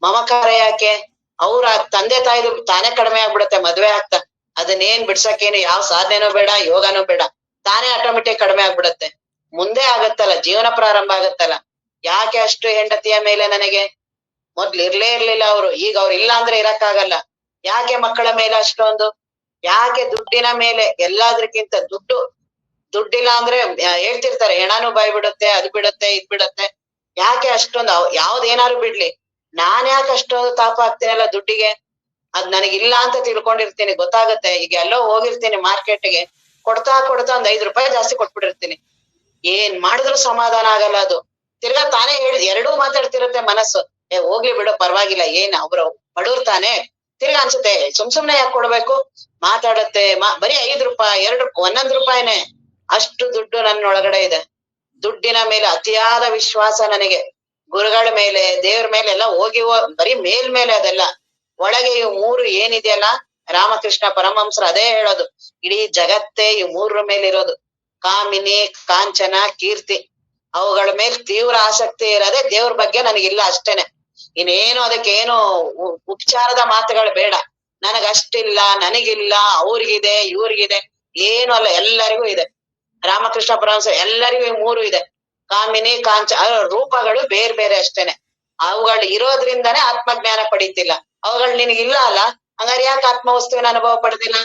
ಮಮಕಾರ ಯಾಕೆ, ಅವ್ರ ತಂದೆ ತಾಯಿದು ತಾನೇ ಕಡಿಮೆ ಆಗ್ಬಿಡತ್ತೆ ಮದ್ವೆ ಆಗ್ತಾ. ಅದನ್ನೇನ್ ಬಿಡ್ಸಕ್ಕೇನು ಯಾವ ಸಾಧನೆನೂ ಬೇಡ, ಯೋಗನೂ ಬೇಡ, ತಾನೇ ಆಟೋಮೆಟಿಕ್ ಕಡಿಮೆ ಆಗ್ಬಿಡತ್ತೆ. ಮುಂದೆ ಆಗತ್ತಲ್ಲ, ಜೀವನ ಪ್ರಾರಂಭ ಆಗತ್ತಲ್ಲ. ಯಾಕೆ ಅಷ್ಟು ಹೆಂಡತಿಯ ಮೇಲೆ ನನಗೆ, ಮೊದ್ಲು ಇರ್ಲೇ ಇರ್ಲಿಲ್ಲ ಅವ್ರು, ಈಗ ಅವ್ರು ಇಲ್ಲ ಅಂದ್ರೆ ಇರಕ್ಕಾಗಲ್ಲ. ಯಾಕೆ ಮಕ್ಕಳ ಮೇಲೆ ಅಷ್ಟೊಂದು, ಯಾಕೆ ದುಡ್ಡಿನ ಮೇಲೆ, ಎಲ್ಲಾದ್ರಕ್ಕಿಂತ ದುಡ್ಡಿಲ್ಲ ಅಂದ್ರೆ ಹೇಳ್ತಿರ್ತಾರೆ ಹೆಣಾನು ಬಾಯ್ ಬಿಡುತ್ತೆ, ಅದು ಬಿಡುತ್ತೆ, ಇದ್ ಬಿಡುತ್ತೆ. ಯಾಕೆ ಅಷ್ಟೊಂದು, ಯಾವ್ದೇನಾರು ಬಿಡ್ಲಿ, ನಾನ್ ಯಾಕೆ ಅಷ್ಟೊಂದು ತಾಪ ಆಗ್ತೀನಲ್ಲ ದುಡ್ಡಿಗೆ. ಅದ್ ನನಗಿಲ್ಲ ಅಂತ ತಿಳ್ಕೊಂಡಿರ್ತೀನಿ, ಗೊತ್ತಾಗತ್ತೆ. ಈಗ ಎಲ್ಲೋ ಹೋಗಿರ್ತೀನಿ ಮಾರ್ಕೆಟ್ಗೆ, ಕೊಡ್ತಾ ಒಂದ್ 5 ರೂಪಾಯಿ ಜಾಸ್ತಿ ಕೊಟ್ಬಿಟ್ಟಿರ್ತೀನಿ. ಏನ್ ಮಾಡಿದ್ರು ಸಮಾಧಾನ ಆಗಲ್ಲ ಅದು. ತಿರ್ಗಾ ತಾನೇ ಎರಡೂ ಮಾತಾಡ್ತಿರುತ್ತೆ ಮನಸ್ಸು, ಹೋಗ್ಲಿ ಬಿಡು ಪರವಾಗಿಲ್ಲ, ಏನ್ ಅವ್ರು ಬಡವ್ರು ತಾನೆ. ತಿರ್ಗಾ ಅನ್ಸುತ್ತೆ ಸುಮ್ನೆ ಯಾಕೆ ಕೊಡ್ಬೇಕು, ಮಾತಾಡತ್ತೆ. ಬರೀ 5 ರೂಪಾಯಿ 1 ರೂಪಾಯಿನೇ, ಅಷ್ಟು ದುಡ್ಡು ನನ್ನ ಒಳಗಡೆ ಇದೆ. ದುಡ್ಡಿನ ಮೇಲೆ ಅತಿಯಾದ ವಿಶ್ವಾಸ ನನಗೆ, ಗುರುಗಳ ಮೇಲೆ ದೇವ್ರ ಮೇಲೆ ಎಲ್ಲ ಹೋಗಿ ಬರೀ ಮೇಲ್ಮೇಲೆ ಅದೆಲ್ಲ. ಒಳಗೆ ಇವು 3 ಏನಿದೆಯಲ್ಲ, ರಾಮಕೃಷ್ಣ ಪರಮಹಂಸರು ಅದೇ ಹೇಳೋದು, ಇಡೀ ಜಗತ್ತೇ ಈ 3 ಮೇಲೆ ಇರೋದು. ಕಾಮಿನಿ, ಕಾಂಚನ, ಕೀರ್ತಿ, ಅವುಗಳ ಮೇಲೆ ತೀವ್ರ ಆಸಕ್ತಿ ಇರೋದೇ. ದೇವ್ರ ಬಗ್ಗೆ ನನಗಿಲ್ಲ ಅಷ್ಟೇನೆ, ಇನ್ನೇನು ಅದಕ್ಕೇನು ಉಪಚಾರದ ಮಾತುಗಳು ಬೇಡ. ನನಗಷ್ಟಿಲ್ಲ, ನನಗಿಲ್ಲ, ಅವ್ರಿಗಿದೆ ಇವ್ರಿಗಿದೆ, ಏನು ಅಲ್ಲ, ಎಲ್ಲರಿಗೂ ಇದೆ. ರಾಮಕೃಷ್ಣ ಪರಮಹಂಸ ಎಲ್ಲರಿಗೂ ಈ 3 ಇದೆ, ಕಾಮಿನಿ ಕಾಂಚ, ರೂಪಗಳು ಬೇರೆ ಬೇರೆ ಅಷ್ಟೇನೆ. ಅವುಗಳು ಇರೋದ್ರಿಂದಾನೇ ಆತ್ಮಜ್ಞಾನ ಪಡೀತಿಲ್ಲ. ಅವುಗಳು ನಿನಗಿಲ್ಲ ಅಲ್ಲ, ಹಂಗಾರೆ ಯಾಕೆ ಆತ್ಮವಸ್ತುವಿನ ಅನುಭವ ಪಡೆದಿಲ್ಲ?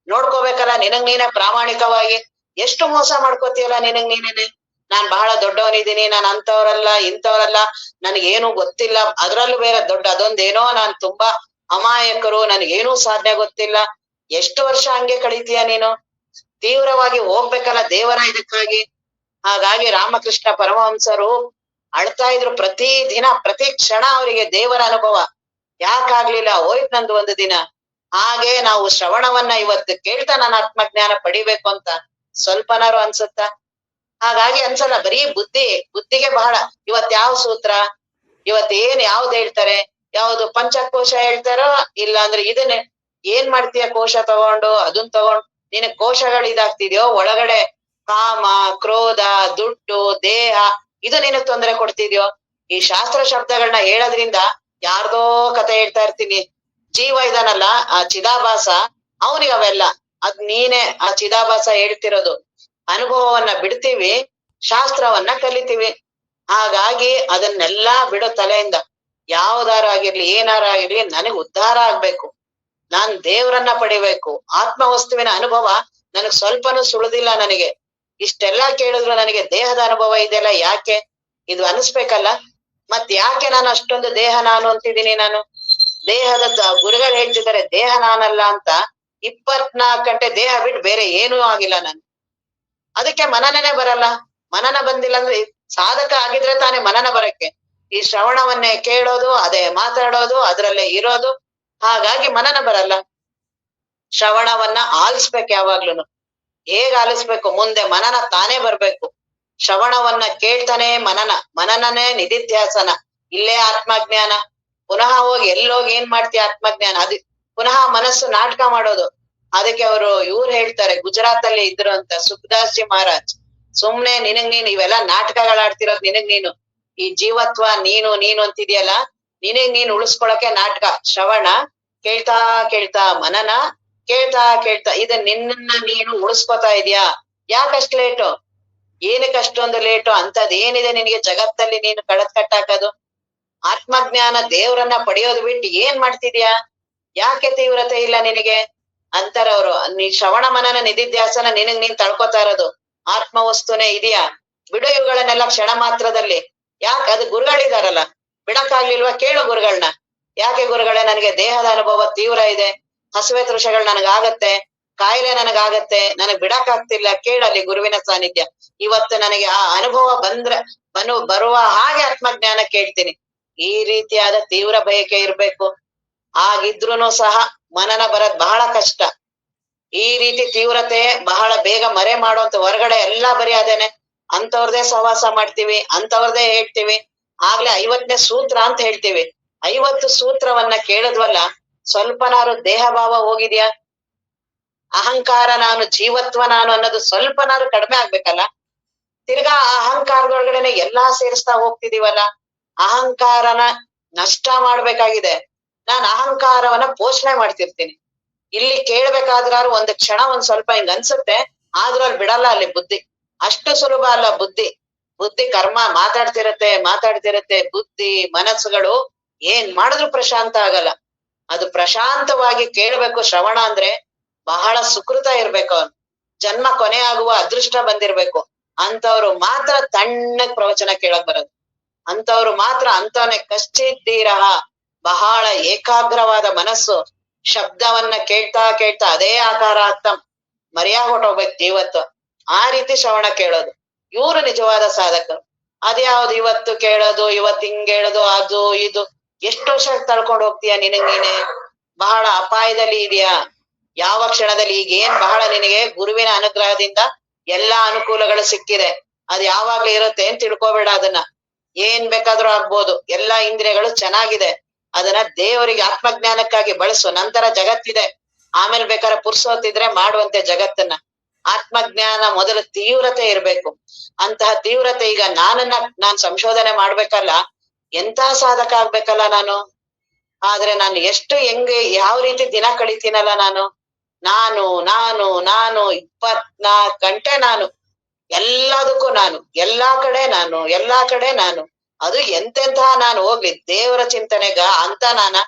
ನೋಡ್ಕೋಬೇಕಲ್ಲ ನಿನಗ್ ನೀನೇ ಪ್ರಾಮಾಣಿಕವಾಗಿ. ಎಷ್ಟು ಮೋಸ ಮಾಡ್ಕೋತೀಯಲ್ಲ ನಿನಗ್ ನೀನೇನೆ. ನಾನ್ ಬಹಳ ದೊಡ್ಡವನಿದ್ದೀನಿ, ನಾನ್ ಅಂತವ್ರಲ್ಲ ಇಂಥವ್ರಲ್ಲ, ನನ್ಗೇನು ಗೊತ್ತಿಲ್ಲ, ಅದ್ರಲ್ಲೂ ಬೇರೆ ದೊಡ್ಡ ಅದೊಂದೇನೋ, ನಾನ್ ತುಂಬಾ ಅಮಾಯಕರು, ನನ್ಗೇನೂ ಸಾಧನೆ ಗೊತ್ತಿಲ್ಲ. ಎಷ್ಟು ವರ್ಷ ಹಂಗೆ ಕಳೀತೀಯ ನೀನು? ತೀವ್ರವಾಗಿ ಹೋಗ್ಬೇಕಲ್ಲ ದೇವರ ಇದಕ್ಕಾಗಿ. ಹಾಗಾಗಿ ರಾಮಕೃಷ್ಣ ಪರಮಹಂಸರು ಅಳ್ತಾ ಇದ್ರು ಪ್ರತಿ ದಿನ, ಪ್ರತಿ ಕ್ಷಣ ಅವರಿಗೆ ದೇವರ ಅನುಭವ. ಯಾಕಾಗ್ಲಿಲ್ಲ, ಹೋಯ್ತು ನಂದು ಒಂದು ದಿನ. ಹಾಗೆ ನಾವು ಶ್ರವಣವನ್ನ ಇವತ್ತು ಕೇಳ್ತಾ ನಾನು ಆತ್ಮಜ್ಞಾನ ಪಡಿಬೇಕು ಅಂತ ಸ್ವಲ್ಪನಾರು ಅನ್ಸುತ್ತಾ? ಹಾಗಾಗಿ ಅನ್ಸಲ್ಲ. ಬರೀ ಬುದ್ಧಿಗೆ ಬಹಳ. ಇವತ್ ಯಾವ ಸೂತ್ರ, ಯಾವ್ದು ಹೇಳ್ತಾರೆ, ಯಾವ್ದು ಪಂಚಕೋಶ ಹೇಳ್ತಾರೋ, ಇಲ್ಲ ಅಂದ್ರೆ ಇದನ್ನೇ ಏನ್ ಮಾಡ್ತೀಯ ಕೋಶ ತಗೊಂಡು, ಅದನ್ ತಗೊಂಡು ನಿನಗ್ ಕೋಶಗಳು ಇದಾಗ್ತಿದ್ಯೋ, ಒಳಗಡೆ ಕಾಮ, ಕ್ರೋಧ, ದುಡ್ಡು, ದೇಹ, ಇದು ನಿನಗ್ ತೊಂದರೆ ಕೊಡ್ತಿದ್ಯೋ? ಈ ಶಾಸ್ತ್ರ ಶಬ್ದಗಳನ್ನ ಹೇಳೋದ್ರಿಂದ ಯಾರ್ದೋ ಕತೆ ಹೇಳ್ತಾ ಇರ್ತೀನಿ. ಜೀವ ಇದಾನಲ್ಲ, ಆ ಚಿದಾಭಾಸ, ಅವನಿಗೆ ಅವೆಲ್ಲ, ಅದ್ ನೀನೇ ಆ ಚಿದಾಭಾಸ ಹೇಳ್ತಿರೋದು. ಅನುಭವವನ್ನ ಬಿಡ್ತೀವಿ, ಶಾಸ್ತ್ರವನ್ನ ಕಲಿತೀವಿ. ಹಾಗಾಗಿ ಅದನ್ನೆಲ್ಲಾ ಬಿಡೋ ತಲೆಯಿಂದ, ಯಾವ್ದಾರ ಆಗಿರ್ಲಿ ಏನಾರ ಆಗಿರ್ಲಿ, ನನಗ್ ಉದ್ಧಾರ ಆಗ್ಬೇಕು, ನಾನ್ ದೇವ್ರನ್ನ ಪಡಿಬೇಕು. ಆತ್ಮವಸ್ತುವಿನ ಅನುಭವ ನನಗ್ ಸ್ವಲ್ಪನೂ ಸುಳಿದಿಲ್ಲ. ನನಗೆ ಇಷ್ಟೆಲ್ಲಾ ಕೇಳಿದ್ರು ನನಗೆ ದೇಹದ ಅನುಭವ ಇದೆಯಲ್ಲ, ಯಾಕೆ ಇದು ಅನಿಸ್ಬೇಕಲ್ಲ? ಮತ್ ಯಾಕೆ ನಾನು ಅಷ್ಟೊಂದು ದೇಹ ನಾನು ಅಂತಿದ್ದೀನಿ? ನಾನು ದೇಹದ ಗುರುಗಳು ಹೇಳ್ತಿದ್ದಾರೆ ದೇಹ ನಾನಲ್ಲ ಅಂತ. 24 ಗಂಟೆ ದೇಹ ಬಿಟ್ಟು ಬೇರೆ ಏನೂ ಆಗಿಲ್ಲ ನಾನು. ಅದಕ್ಕೆ ಮನನನೇ ಬರಲ್ಲ. ಮನನ ಬಂದಿಲ್ಲ ಅಂದ್ರೆ, ಸಾಧಕ ಆಗಿದ್ರೆ ತಾನೇ ಮನನ ಬರಕ್ಕೆ. ಈ ಶ್ರವಣವನ್ನೇ ಕೇಳೋದು, ಅದೇ ಮಾತಾಡೋದು, ಅದ್ರಲ್ಲೇ ಇರೋದು. ಹಾಗಾಗಿ ಮನನ ಬರಲ್ಲ. ಶ್ರವಣವನ್ನ ಆಲಿಸ್ಬೇಕು ಯಾವಾಗ್ಲೂನು. ಹೇಗ್ ಆಲಿಸ್ಬೇಕು? ಮುಂದೆ ಮನನ ತಾನೇ ಬರ್ಬೇಕು. ಶ್ರವಣವನ್ನ ಕೇಳ್ತಾನೆ ಮನನನೇ ನಿಧಿಧ್ಯಾಸನ. ಇಲ್ಲೇ ಆತ್ಮಜ್ಞಾನ. ಪುನಃ ಹೋಗಿ ಎಲ್ಲೋಗಿ ಏನ್ ಮಾಡ್ತೀಯ ಆತ್ಮಜ್ಞಾನ? ಅದು ಪುನಃ ಮನಸ್ಸು ನಾಟಕ ಮಾಡೋದು. ಅದಕ್ಕೆ ಇವ್ರು ಹೇಳ್ತಾರೆ, ಗುಜರಾತ್ ಅಲ್ಲಿ ಇದ್ರು ಅಂತ ಸುಖದಾಸ್ ಜಿ ಮಹಾರಾಜ್, ಸುಮ್ನೆ ನಿನಗ್ ನೀನು ಇವೆಲ್ಲ ನಾಟಕಗಳಾಡ್ತಿರೋದ್, ನಿನಗ್ ನೀನು ಈ ಜೀವತ್ವ ನೀನು ಅಂತಿದ್ಯಲ್ಲ, ನಿನಗ್ ನೀನ್ ಉಳಿಸ್ಕೊಳಕ್ಕೆ ನಾಟಕ. ಶ್ರವಣ ಕೇಳ್ತಾ ಮನನ ಕೇಳ್ತಾ ಇದು ನಿನ್ನ ನೀನು ಉಳಿಸ್ಕೊತಾ ಇದೀಯಾ? ಯಾಕಷ್ಟು ಲೇಟು? ಏನಕ್ಕೆ ಅಷ್ಟೊಂದು ಲೇಟು? ಅಂತದ್ ಏನಿದೆ ನಿನಗೆ ಜಗತ್ತಲ್ಲಿ ನೀನು ಕಟ್ಟಾಕೋದು? ಆತ್ಮಜ್ಞಾನ ದೇವ್ರನ್ನ ಪಡೆಯೋದು ಬಿಟ್ಟು ಏನ್ ಮಾಡ್ತಿದ್ಯಾ? ಯಾಕೆ ತೀವ್ರತೆ ಇಲ್ಲ ನಿನಗೆ ಅಂತಾರವ್ರು. ನೀ ಶ್ರವಣ ಮನನ ನಿಧಿಧ್ಯಾಸನ ನಿನಗ್ ನೀನ್ ತಳ್ಕೊತಾ ಇರೋದು. ಆತ್ಮವಸ್ತುನೇ ಇದೆಯಾ? ಬಿಡು ಇವುಗಳನ್ನೆಲ್ಲ ಕ್ಷಣ ಮಾತ್ರದಲ್ಲಿ. ಯಾಕೆ? ಅದು ಗುರುಗಳಿದಾರಲ್ಲ, ಬಿಡಕ್ಕಾಗ್ಲಿಲ್ವಾ? ಕೇಳು ಗುರುಗಳನ್ನ. ಯಾಕೆ ಗುರುಗಳೇ, ನನಗೆ ದೇಹದ ಅನುಭವ ತೀವ್ರ ಇದೆ, ಹಸುವೆ ತೃಷಗಳು ನನಗಾಗತ್ತೆ, ಕಾಯಿಲೆ ನನಗಾಗತ್ತೆ, ನನಗ್ ಬಿಡಕ್ಕಾಗ್ತಿಲ್ಲ. ಕೇಳಲ್ಲಿ ಗುರುವಿನ ಸಾನ್ನಿಧ್ಯ. ಇವತ್ತು ನನಗೆ ಆ ಅನುಭವ ಬರುವ ಹಾಗೆ ಆತ್ಮಜ್ಞಾನ ಕೇಳ್ತೀನಿ. ಈ ರೀತಿಯಾದ ತೀವ್ರ ಬಯಕೆ ಇರ್ಬೇಕು. ಆಗಿದ್ರುನು ಸಹ ಮನನ ಬರೋದ್ ಬಹಳ ಕಷ್ಟ. ಈ ರೀತಿ ತೀವ್ರತೆ ಬಹಳ ಬೇಗ ಮರೆ ಮಾಡುವಂತ ಹೊರಗಡೆ ಎಲ್ಲಾ ಬರೀ ಅದೇನೆ, ಅಂತವ್ರದೇ ಸಹವಾಸ ಮಾಡ್ತೀವಿ, ಅಂತವ್ರದೇ ಹೇಳ್ತೀವಿ. ಆಗ್ಲೇ 50ನೇ ಸೂತ್ರ ಅಂತ ಹೇಳ್ತೀವಿ. 50 ಸೂತ್ರವನ್ನ ಕೇಳಿದ್ವಲ್ಲ, ಸ್ವಲ್ಪನಾರು ದೇಹ ಭಾವ ಹೋಗಿದ್ಯಾ? ಅಹಂಕಾರ ನಾನು, ಜೀವತ್ವ ನಾನು ಅನ್ನೋದು ಸ್ವಲ್ಪನಾರು ಕಡಿಮೆ ಆಗ್ಬೇಕಲ್ಲ. ತಿರ್ಗಾ ಆ ಅಹಂಕಾರದೊಳಗಡೆನೆ ಎಲ್ಲಾ ಸೇರಿಸ್ತಾ ಹೋಗ್ತಿದೀವಲ್ಲ. ಅಹಂಕಾರನ ನಷ್ಟ ಮಾಡ್ಬೇಕಾಗಿದೆ. ನಾನು ಅಹಂಕಾರವನ್ನ ಪೋಷಣೆ ಮಾಡ್ತಿರ್ತೀನಿ. ಇಲ್ಲಿ ಕೇಳ್ಬೇಕಾದ್ರಾರು ಒಂದ್ ಕ್ಷಣ ಒಂದ್ ಸ್ವಲ್ಪ ಹಿಂಗ್ ಅನ್ಸುತ್ತೆ, ಆದ್ರೂ ಅಲ್ಲಿ ಬಿಡಲ್ಲ ಅಲ್ಲಿ ಬುದ್ಧಿ. ಅಷ್ಟು ಸುಲಭ ಅಲ್ಲ ಬುದ್ಧಿ. ಬುದ್ಧಿ ಕರ್ಮ ಮಾತಾಡ್ತಿರತ್ತೆ. ಬುದ್ಧಿ ಮನಸ್ಸುಗಳು ಏನ್ ಮಾಡಿದ್ರು ಪ್ರಶಾಂತ ಆಗಲ್ಲ. ಅದು ಪ್ರಶಾಂತವಾಗಿ ಕೇಳ್ಬೇಕು. ಶ್ರವಣ ಅಂದ್ರೆ ಬಹಳ ಸುಕೃತ ಇರ್ಬೇಕು. ಅವ್ನು ಜನ್ಮ ಕೊನೆ ಆಗುವ ಅದೃಷ್ಟ ಬಂದಿರ್ಬೇಕು. ಅಂತವ್ರು ಮಾತ್ರ ತಣ್ಣಗ್ ಪ್ರವಚನ ಕೇಳಕ್ ಬರೋದು. ಅಂತವ್ರು ಮಾತ್ರ ಅಂತವನೇ ಕಶ್ಚಿದ್ದೀರಹ, ಬಹಳ ಏಕಾಗ್ರವಾದ ಮನಸ್ಸು, ಶಬ್ದವನ್ನ ಕೇಳ್ತಾ ಕೇಳ್ತಾ ಅದೇ ಆಕಾರ ಆಗ್ತಾ ಮರ್ಯಾಗ ಹೊಟ್ಟೋಗ್ಬೇಕು ಜೀವತ್ವ. ಆ ರೀತಿ ಶ್ರವಣ ಕೇಳೋದು ಇವ್ರು ನಿಜವಾದ ಸಾಧಕರು. ಅದ್ಯಾವ್ದು ಇವತ್ತು ಕೇಳೋದು, ಇವತ್ತು ಹಿಂಗ್ ಹೇಳೋದು, ಅದು ಇದು ಎಷ್ಟು ವರ್ಷ ತಳ್ಕೊಂಡು ಹೋಗ್ತೀಯ ನೀನೆ? ಬಹಳ ಅಪಾಯದಲ್ಲಿ ಇದೆಯಾ? ಯಾವ ಕ್ಷಣದಲ್ಲಿ ಈಗ ಏನ್ ಬಹಳ ನಿನಗೆ ಗುರುವಿನ ಅನುಗ್ರಹದಿಂದ ಎಲ್ಲಾ ಅನುಕೂಲಗಳು ಸಿಕ್ಕಿದೆ, ಅದ್ ಯಾವಾಗ್ಲೂ ಇರುತ್ತೆ ಅಂತ ತಿಳ್ಕೊಬೇಡ. ಅದನ್ನ ಏನ್ ಬೇಕಾದ್ರೂ ಆಗ್ಬೋದು. ಎಲ್ಲಾ ಇಂದ್ರಿಯಗಳು ಚೆನ್ನಾಗಿದೆ, ಅದನ್ನ ದೇವರಿಗೆ ಆತ್ಮಜ್ಞಾನಕ್ಕಾಗಿ ಬಳಸು. ನಂತರ ಜಗತ್ತಿದೆ, ಆಮೇಲೆ ಬೇಕಾದ್ರೆ ಪುರ್ಸೋತಿದ್ರೆ ಮಾಡುವಂತೆ ಜಗತ್ತನ್ನ. ಆತ್ಮಜ್ಞಾನ ಮೊದಲು ತೀವ್ರತೆ ಇರ್ಬೇಕು. ಅಂತಹ ತೀವ್ರತೆ ಈಗ ನಾನ್ ಸಂಶೋಧನೆ ಮಾಡ್ಬೇಕಲ್ಲ, ಎಂತ ಸಾಧಕ ಆಗ್ಬೇಕಲ್ಲ ನಾನು. ಆದ್ರೆ ನಾನು ಎಷ್ಟು ಹೆಂಗೆ ಯಾವ ರೀತಿ ದಿನ ಕಳಿತೀನಲ್ಲ ನಾನು. ನಾನು 24 ಗಂಟೆ ನಾನು, ಎಲ್ಲದಕ್ಕೂ ನಾನು, ಎಲ್ಲಾ ಕಡೆ ನಾನು. ಅದು ಎಂತೆಂತಹ ನಾನು ಹೋಗ್ಲಿ ದೇವರ ಚಿಂತನೆಗ ಅಂತ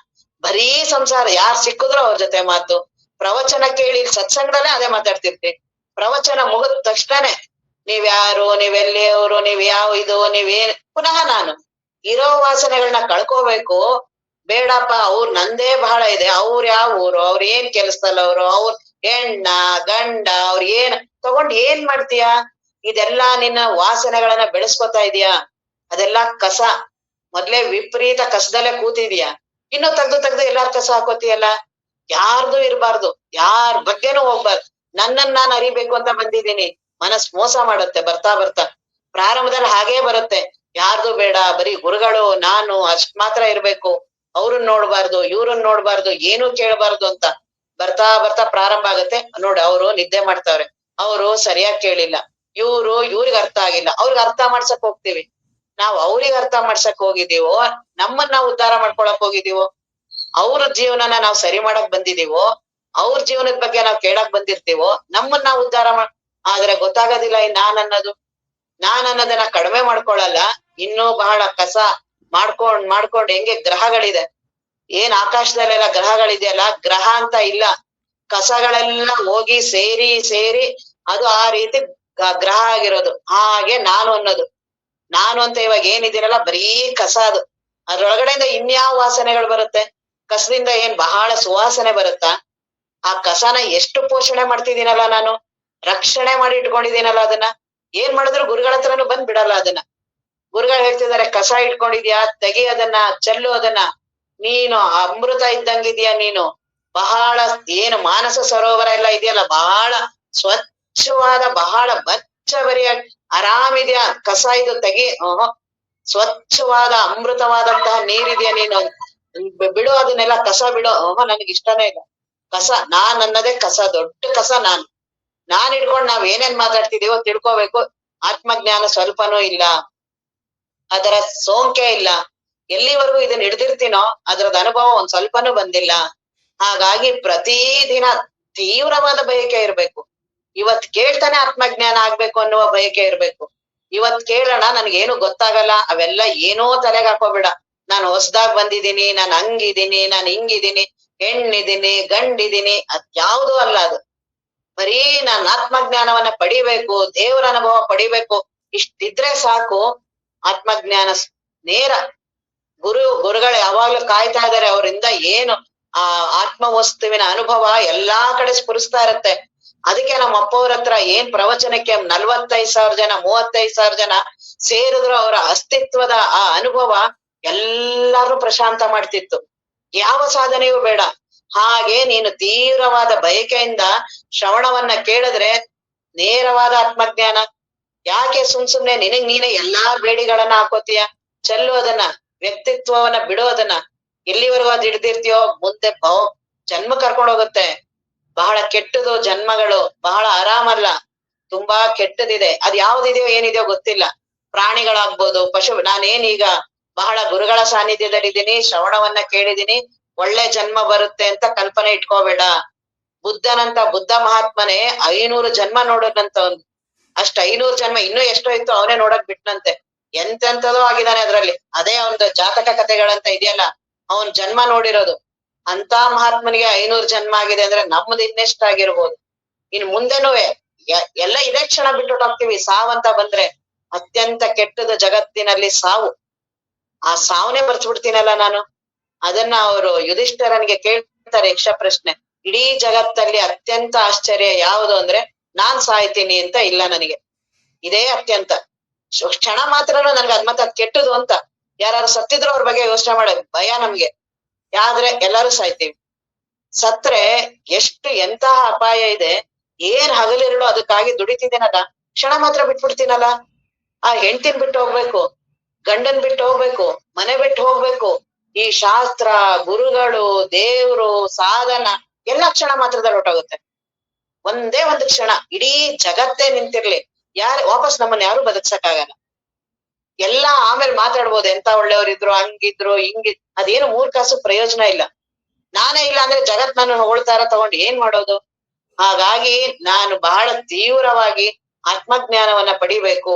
ಬರೀ ಸಂಸಾರ. ಯಾರ್ ಸಿಕ್ಕಿದ್ರು ಅವ್ರ ಜೊತೆ ಮಾತು, ಪ್ರವಚನ ಕೇಳಿ ಸತ್ಸಂಗದಲ್ಲೇ ಅದೇ ಮಾತಾಡ್ತಿರ್ತೀನಿ. ಪ್ರವಚನ ಮುಗಿದ ತಕ್ಷಣನೇ ನೀವ್ಯಾರು, ನೀವೆಲ್ಲಿಯವರು, ನೀವೇನ್, ಪುನಃ ನಾನು ಇರೋ ವಾಸನೆಗಳನ್ನ ಕಳ್ಕೋಬೇಕು. ಬೇಡಪ್ಪ, ನಂದೇ ಬಹಳ ಇದೆ. ಅವ್ರ ಯಾವ ಊರು, ಅವ್ರ ಏನ್ ಕೆಲ್ಸದಲ್ಲವ್ರು, ಅವ್ರ ಹೆಣ್ಣ ಗಂಡ, ಅವ್ರ ತಗೊಂಡ್ ಏನ್ ಮಾಡ್ತೀಯ? ಇದೆಲ್ಲಾ ನಿನ್ನ ವಾಸನೆಗಳನ್ನ ಬೆಳೆಸ್ಕೊತಾ ಇದೀಯಾ? ಅದೆಲ್ಲಾ ಕಸ. ಮೊದ್ಲೇ ವಿಪರೀತ ಕಸದಲ್ಲೇ ಕೂತಿದ್ಯಾ, ಇನ್ನು ತೆಗ್ದು ಎಲ್ಲಾರ್ ಕಸ ಹಾಕೋತಿಯಲ್ಲ. ಯಾರ್ದು ಇರ್ಬಾರ್ದು, ಯಾರ್ ಬಗ್ಗೆನೂ ಹೋಗ್ಬಾರ್ದು. ನನ್ನನ್ನ ನಾನ್ ಅರಿಬೇಕು ಅಂತ ಬಂದಿದ್ದೀನಿ. ಮನಸ್ ಮೋಸ ಮಾಡುತ್ತೆ ಬರ್ತಾ ಪ್ರಾರಂಭದಲ್ಲಿ ಹಾಗೇ ಬರುತ್ತೆ. ಯಾರ್ದು ಬೇಡ, ಬರೀ ಗುರುಗಳು ನಾನು ಅಷ್ಟ್ ಮಾತ್ರ ಇರ್ಬೇಕು, ಅವ್ರನ್ನ ನೋಡ್ಬಾರ್ದು, ಇವ್ರನ್ನ ನೋಡ್ಬಾರ್ದು, ಏನೂ ಕೇಳ್ಬಾರ್ದು ಅಂತ ಬರ್ತಾ ಪ್ರಾರಂಭ ಆಗುತ್ತೆ. ನೋಡಿ, ಅವ್ರು ನಿದ್ದೆ ಮಾಡ್ತಾವ್ರೆ, ಅವ್ರು ಸರಿಯಾಗಿ ಕೇಳಿಲ್ಲ, ಇವ್ರಿಗೆ ಅರ್ಥ ಆಗಿಲ್ಲ, ಅವ್ರಿಗೆ ಅರ್ಥ ಮಾಡ್ಸಕ್ ಹೋಗ್ತೀವಿ. ನಾವ್ ಅವ್ರಿಗೆ ಅರ್ಥ ಮಾಡ್ಸಕ್ ಹೋಗಿದೀವೋ, ನಮ್ಮನ್ನ ನಾವು ಉದ್ಧಾರ ಮಾಡ್ಕೊಳಕ್ ಹೋಗಿದೀವೋ? ಅವ್ರ ಜೀವನನ ನಾವ್ ಸರಿ ಮಾಡಕ್ ಬಂದಿದೀವೋ, ಅವ್ರ ಜೀವನದ ಬಗ್ಗೆ ನಾವ್ ಕೇಳಕ್ ಬಂದಿರ್ತೀವೋ? ನಮ್ಮನ್ನ ನಾವು ಉದ್ಧಾರ ಆದ್ರೆ ಗೊತ್ತಾಗೋದಿಲ್ಲ ಈ ನಾನ್ ಅನ್ನೋದನ್ನ ಕಡಿಮೆ ಮಾಡ್ಕೊಳಲ್ಲ. ಇನ್ನೂ ಬಹಳ ಕಸ ಮಾಡ್ಕೊಂಡ್ ಹೆಂಗೆ ಗ್ರಹಗಳಿದೆ, ಏನ್ ಆಕಾಶದಲ್ಲೆಲ್ಲ ಗ್ರಹಗಳಿದೆಯಲ್ಲ, ಗ್ರಹ ಅಂತ ಇಲ್ಲ, ಕಸಗಳೆಲ್ಲ ಹೋಗಿ ಸೇರಿ ಅದು ಆ ರೀತಿ ಗ್ರಹ ಆಗಿರೋದು. ಹಾಗೆ ನಾನು ಅಂತ ಇವಾಗ ಏನಿದ್ದೀರಲ್ಲ ಬರೀ ಕಸ. ಅದು ಅದ್ರೊಳಗಡೆಯಿಂದ ಇನ್ಯಾವ ವಾಸನೆಗಳು ಬರುತ್ತೆ? ಕಸದಿಂದ ಏನ್ ಬಹಳ ಸುವಾಸನೆ ಬರುತ್ತಾ? ಆ ಕಸನ ಎಷ್ಟು ಪೋಷಣೆ ಮಾಡ್ತಿದ್ದೀನಲ್ಲ ನಾನು, ರಕ್ಷಣೆ ಮಾಡಿ ಇಟ್ಕೊಂಡಿದ್ದೀನಲ್ಲ ಅದನ್ನ. ಏನ್ ಮಾಡಿದ್ರು ಗುರುಗಳ ಹತ್ರನು ಬಂದ್ ಬಿಡಲ್ಲ ಅದನ್ನ. ಗುರುಗಳು ಹೇಳ್ತಿದಾರೆ, ಕಸ ಇಟ್ಕೊಂಡಿದ್ಯಾ, ತೆಗಿ ಅದನ್ನ, ಚೆಲ್ಲು ಅದನ್ನ. ನೀನು ಅಮೃತ ಇದ್ದಂಗಿದ್ಯಾ ನೀನು. ಬಹಳ ಏನು ಮಾನಸ ಸರೋವರ ಎಲ್ಲ ಇದೆಯಲ್ಲ, ಬಹಳ ಸ್ವಚ್ಛವಾದ, ಬಹಳ ಬಚ್ಚಬರಿಯಾಗಿ ಆರಾಮಿದ್ಯಾ. ಕಸ ಇದು ತೆಗಿ, ಸ್ವಚ್ಛವಾದ ಅಮೃತವಾದಂತಹ ನೀರಿದ್ಯಾ ನೀನು, ಬಿಡು ಅದನ್ನೆಲ್ಲ, ಕಸ ಬಿಡು. ನನಗೆ ಇಷ್ಟನೇ ಇಲ್ಲ ಕಸ. ನಾನ್ ಅನ್ನೋದೇ ಕಸ, ದೊಡ್ಡ ಕಸ ನಾನ್ ಇಟ್ಕೊಂಡ್ ನಾವ್ ಏನೇನ್ ಮಾತಾಡ್ತಿದೀವೋ ತಿಳ್ಕೋಬೇಕು. ಆತ್ಮಜ್ಞಾನ ಸ್ವಲ್ಪನೂ ಇಲ್ಲ, ಅದರ ಸೋಂಕೆ ಇಲ್ಲ. ಎಲ್ಲಿವರೆಗೂ ಇದನ್ನ ಹಿಡ್ದಿರ್ತೀನೋ ಅದ್ರದ್ ಅನುಭವ ಒಂದ್ ಸ್ವಲ್ಪನೂ ಬಂದಿಲ್ಲ. ಹಾಗಾಗಿ ಪ್ರತಿದಿನ ತೀವ್ರವಾದ ಬಯಕೆ ಇರ್ಬೇಕು. ಇವತ್ ಕೇಳ್ತಾನೆ ಆತ್ಮಜ್ಞಾನ ಆಗ್ಬೇಕು ಅನ್ನುವ ಬಯಕೆ ಇರ್ಬೇಕು. ಇವತ್ ಕೇಳೋಣ, ನನ್ಗೇನು ಗೊತ್ತಾಗಲ್ಲ, ಅವೆಲ್ಲ ಏನೋ ತಲೆಗೆ ಹಾಕೋಬೇಡ. ನಾನು ಹೊಸ್ದಾಗ್ ಬಂದಿದ್ದೀನಿ, ನಾನ್ ಹಂಗಿದ್ದೀನಿ, ನಾನ್ ಹಿಂಗಿದ್ದೀನಿ, ಹೆಣ್ಣಿದ್ದೀನಿ ಗಂಡಿದ್ದೀನಿ, ಅದ್ಯಾವುದೂ ಅಲ್ಲ. ಅದು ಬರೀ ನಾನ್ ಆತ್ಮಜ್ಞಾನವನ್ನ ಪಡಿಬೇಕು, ದೇವರ ಅನುಭವ ಪಡಿಬೇಕು, ಇಷ್ಟಿದ್ರೆ ಸಾಕು. ಆತ್ಮಜ್ಞಾನ ನೇರ ಗುರುಗಳು ಯಾವಾಗ್ಲೂ ಕಾಯ್ತಾ ಇದಾರೆ. ಅವರಿಂದ ಏನು ಆ ಆತ್ಮ ವಸ್ತುವಿನ ಅನುಭವ ಎಲ್ಲಾ ಕಡೆ ಸ್ಫುರಿಸ್ತಾ ಇರತ್ತೆ. ಅದಕ್ಕೆ ನಮ್ಮ ಅಪ್ಪವ್ರ ಹತ್ರ ಏನ್ ಪ್ರವಚನಕ್ಕೆ 45,000 ಜನ 35,000 ಜನ ಸೇರಿದ್ರು, ಅವರ ಅಸ್ತಿತ್ವದ ಆ ಅನುಭವ ಎಲ್ಲಾರು ಪ್ರಶಾಂತ ಮಾಡ್ತಿತ್ತು. ಯಾವ ಸಾಧನೆಯೂ ಬೇಡ. ಹಾಗೆ ನೀನು ತೀವ್ರವಾದ ಬಯಕೆಯಿಂದ ಶ್ರವಣವನ್ನ ಕೇಳಿದ್ರೆ ನೇರವಾದ ಆತ್ಮಜ್ಞಾನ. ಯಾಕೆ ಸುಮ್ನೆ ನಿನಗ್ ನೀನೆ ಎಲ್ಲಾ ಬೇಡಿಗಳನ್ನ ಹಾಕೋತೀಯ? ಚೆಲ್ಲು ಅದನ್ನ, ವ್ಯಕ್ತಿತ್ವವನ್ನ ಬಿಡೋದನ್ನ. ಎಲ್ಲಿವರೆಗೂ ಅದ್ ಹಿಡ್ದಿರ್ತೀಯೋ ಮುಂದೆ ಜನ್ಮ ಕರ್ಕೊಂಡು ಹೋಗುತ್ತೆ. ಬಹಳ ಕೆಟ್ಟದು ಜನ್ಮಗಳು, ಬಹಳ ಆರಾಮಲ್ಲ, ತುಂಬಾ ಕೆಟ್ಟದಿದೆ. ಅದ್ ಯಾವ್ದಿದೆಯೋ ಏನಿದೆಯೋ ಗೊತ್ತಿಲ್ಲ. ಪ್ರಾಣಿಗಳಾಗ್ಬೋದು, ಪಶು. ನಾನೇನೀಗ ಬಹಳ ಗುರುಗಳ ಸಾನ್ನಿಧ್ಯದಲ್ಲಿದ್ದೀನಿ, ಶ್ರವಣವನ್ನ ಕೇಳಿದೀನಿ, ಒಳ್ಳೆ ಜನ್ಮ ಬರುತ್ತೆ ಅಂತ ಕಲ್ಪನೆ ಇಟ್ಕೋಬೇಡ. ಬುದ್ಧನಂತ ಬುದ್ಧ ಮಹಾತ್ಮನೇ 500 ಜನ್ಮ ನೋಡೋದಂತ ಅವ್ನು. 500 ಜನ್ಮ ಇನ್ನೂ ಎಷ್ಟೋ ಇತ್ತು ಅವನೇ ನೋಡಕ್ ಬಿಟ್ನಂತೆ. ಎಂತೆಂತದೋ ಆಗಿದಾನೆ ಅದ್ರಲ್ಲಿ. ಅದೇ ಒಂದು ಜಾತಕ ಕಥೆಗಳಂತ ಇದೆಯಲ್ಲ, ಅವನ್ ಜನ್ಮ ನೋಡಿರೋದು. ಅಂತ ಮಹಾತ್ಮನಿಗೆ 500 ಜನ್ಮ ಆಗಿದೆ ಅಂದ್ರೆ ನಮ್ದು ಇನ್ನೆಷ್ಟಾಗಿರ್ಬೋದು. ಇನ್ ಮುಂದೆನೂವೆ ಎಲ್ಲ ಇದೇ ಕ್ಷಣ ಬಿಟ್ಟುಟೋಗ್ತೀವಿ. ಸಾವಂತ ಬಂದ್ರೆ ಅತ್ಯಂತ ಕೆಟ್ಟದ ಜಗತ್ತಿನಲ್ಲಿ ಸಾವು. ಆ ಸಾವನ್ನೇ ಬರ್ತ್ ಬಿಡ್ತೀನಲ್ಲ ನಾನು. ಅದನ್ನ ಅವರು ಯುಧಿಷ್ಠಿರನಿಗೆ ಕೇಳ್ತಾರೆ ಯಕ್ಷ ಪ್ರಶ್ನೆ. ಇಡೀ ಜಗತ್ತಲ್ಲಿ ಅತ್ಯಂತ ಆಶ್ಚರ್ಯ ಯಾವುದು ಅಂದ್ರೆ ನಾನ್ ಸಾಯ್ತೀನಿ ಅಂತ ಇಲ್ಲ ನನಗೆ. ಇದೇ ಅತ್ಯಂತ. ಕ್ಷಣ ಮಾತ್ರನೂ ನನ್ಗೆ ಅದ್ ಮತ್ತೆ ಅದ್ ಕೆಟ್ಟದು ಅಂತ. ಯಾರು ಸತ್ತಿದ್ರು ಅವ್ರ ಬಗ್ಗೆ ಯೋಚನೆ ಮಾಡೋದು ಭಯ ನಮ್ಗೆ. ಆದ್ರೆ ಎಲ್ಲರೂ ಸಾಯ್ತೀವಿ. ಸತ್ರೆ ಎಷ್ಟು ಎಂತಹ ಅಪಾಯ ಇದೆ. ಏನ್ ಹಗಲಿರುಳು ಅದಕ್ಕಾಗಿ ದುಡಿತಿದ್ದೀನಲ್ಲ, ಕ್ಷಣ ಮಾತ್ರ ಬಿಟ್ಬಿಡ್ತೀನಲ್ಲ. ಆ ಹೆಂಡ್ತಿನ್ ಬಿಟ್ಟು ಹೋಗ್ಬೇಕು, ಗಂಡನ್ ಬಿಟ್ಟು ಹೋಗ್ಬೇಕು, ಮನೆ ಬಿಟ್ಟು ಹೋಗ್ಬೇಕು. ಈ ಶಾಸ್ತ್ರ, ಗುರುಗಳು, ದೇವ್ರು, ಸಾಧನ ಎಲ್ಲ ಕ್ಷಣ ಮಾತ್ರದಲ್ಲಿ ಹೊಟ್ಟೋಗುತ್ತೆ. ಒಂದೇ ಒಂದು ಕ್ಷಣ. ಇಡೀ ಜಗತ್ತೇ ನಿಂತಿರ್ಲಿ, ವಾಪಸ್ ನಮ್ಮನ್ನ ಯಾರು ಬದುಕ್ಸಕ್ಕಾಗಲ್ಲ. ಎಲ್ಲ ಆಮೇಲೆ ಮಾತಾಡ್ಬೋದು, ಎಂತ ಒಳ್ಳೆಯವ್ರಿದ್ರು, ಹಂಗಿದ್ರು, ಹಿಂಗಿದ್ರು. ಅದೇನು 3 ಕಾಸು ಪ್ರಯೋಜನ ಇಲ್ಲ. ನಾನೇ ಇಲ್ಲ ಅಂದ್ರೆ ಜಗತ್ ನನ್ನ ಹೊಗಳ್ತಾರ ತಗೊಂಡು ಏನ್ ಮಾಡೋದು? ಹಾಗಾಗಿ ನಾನು ಬಹಳ ತೀವ್ರವಾಗಿ ಆತ್ಮಜ್ಞಾನವನ್ನ ಪಡಿಬೇಕು.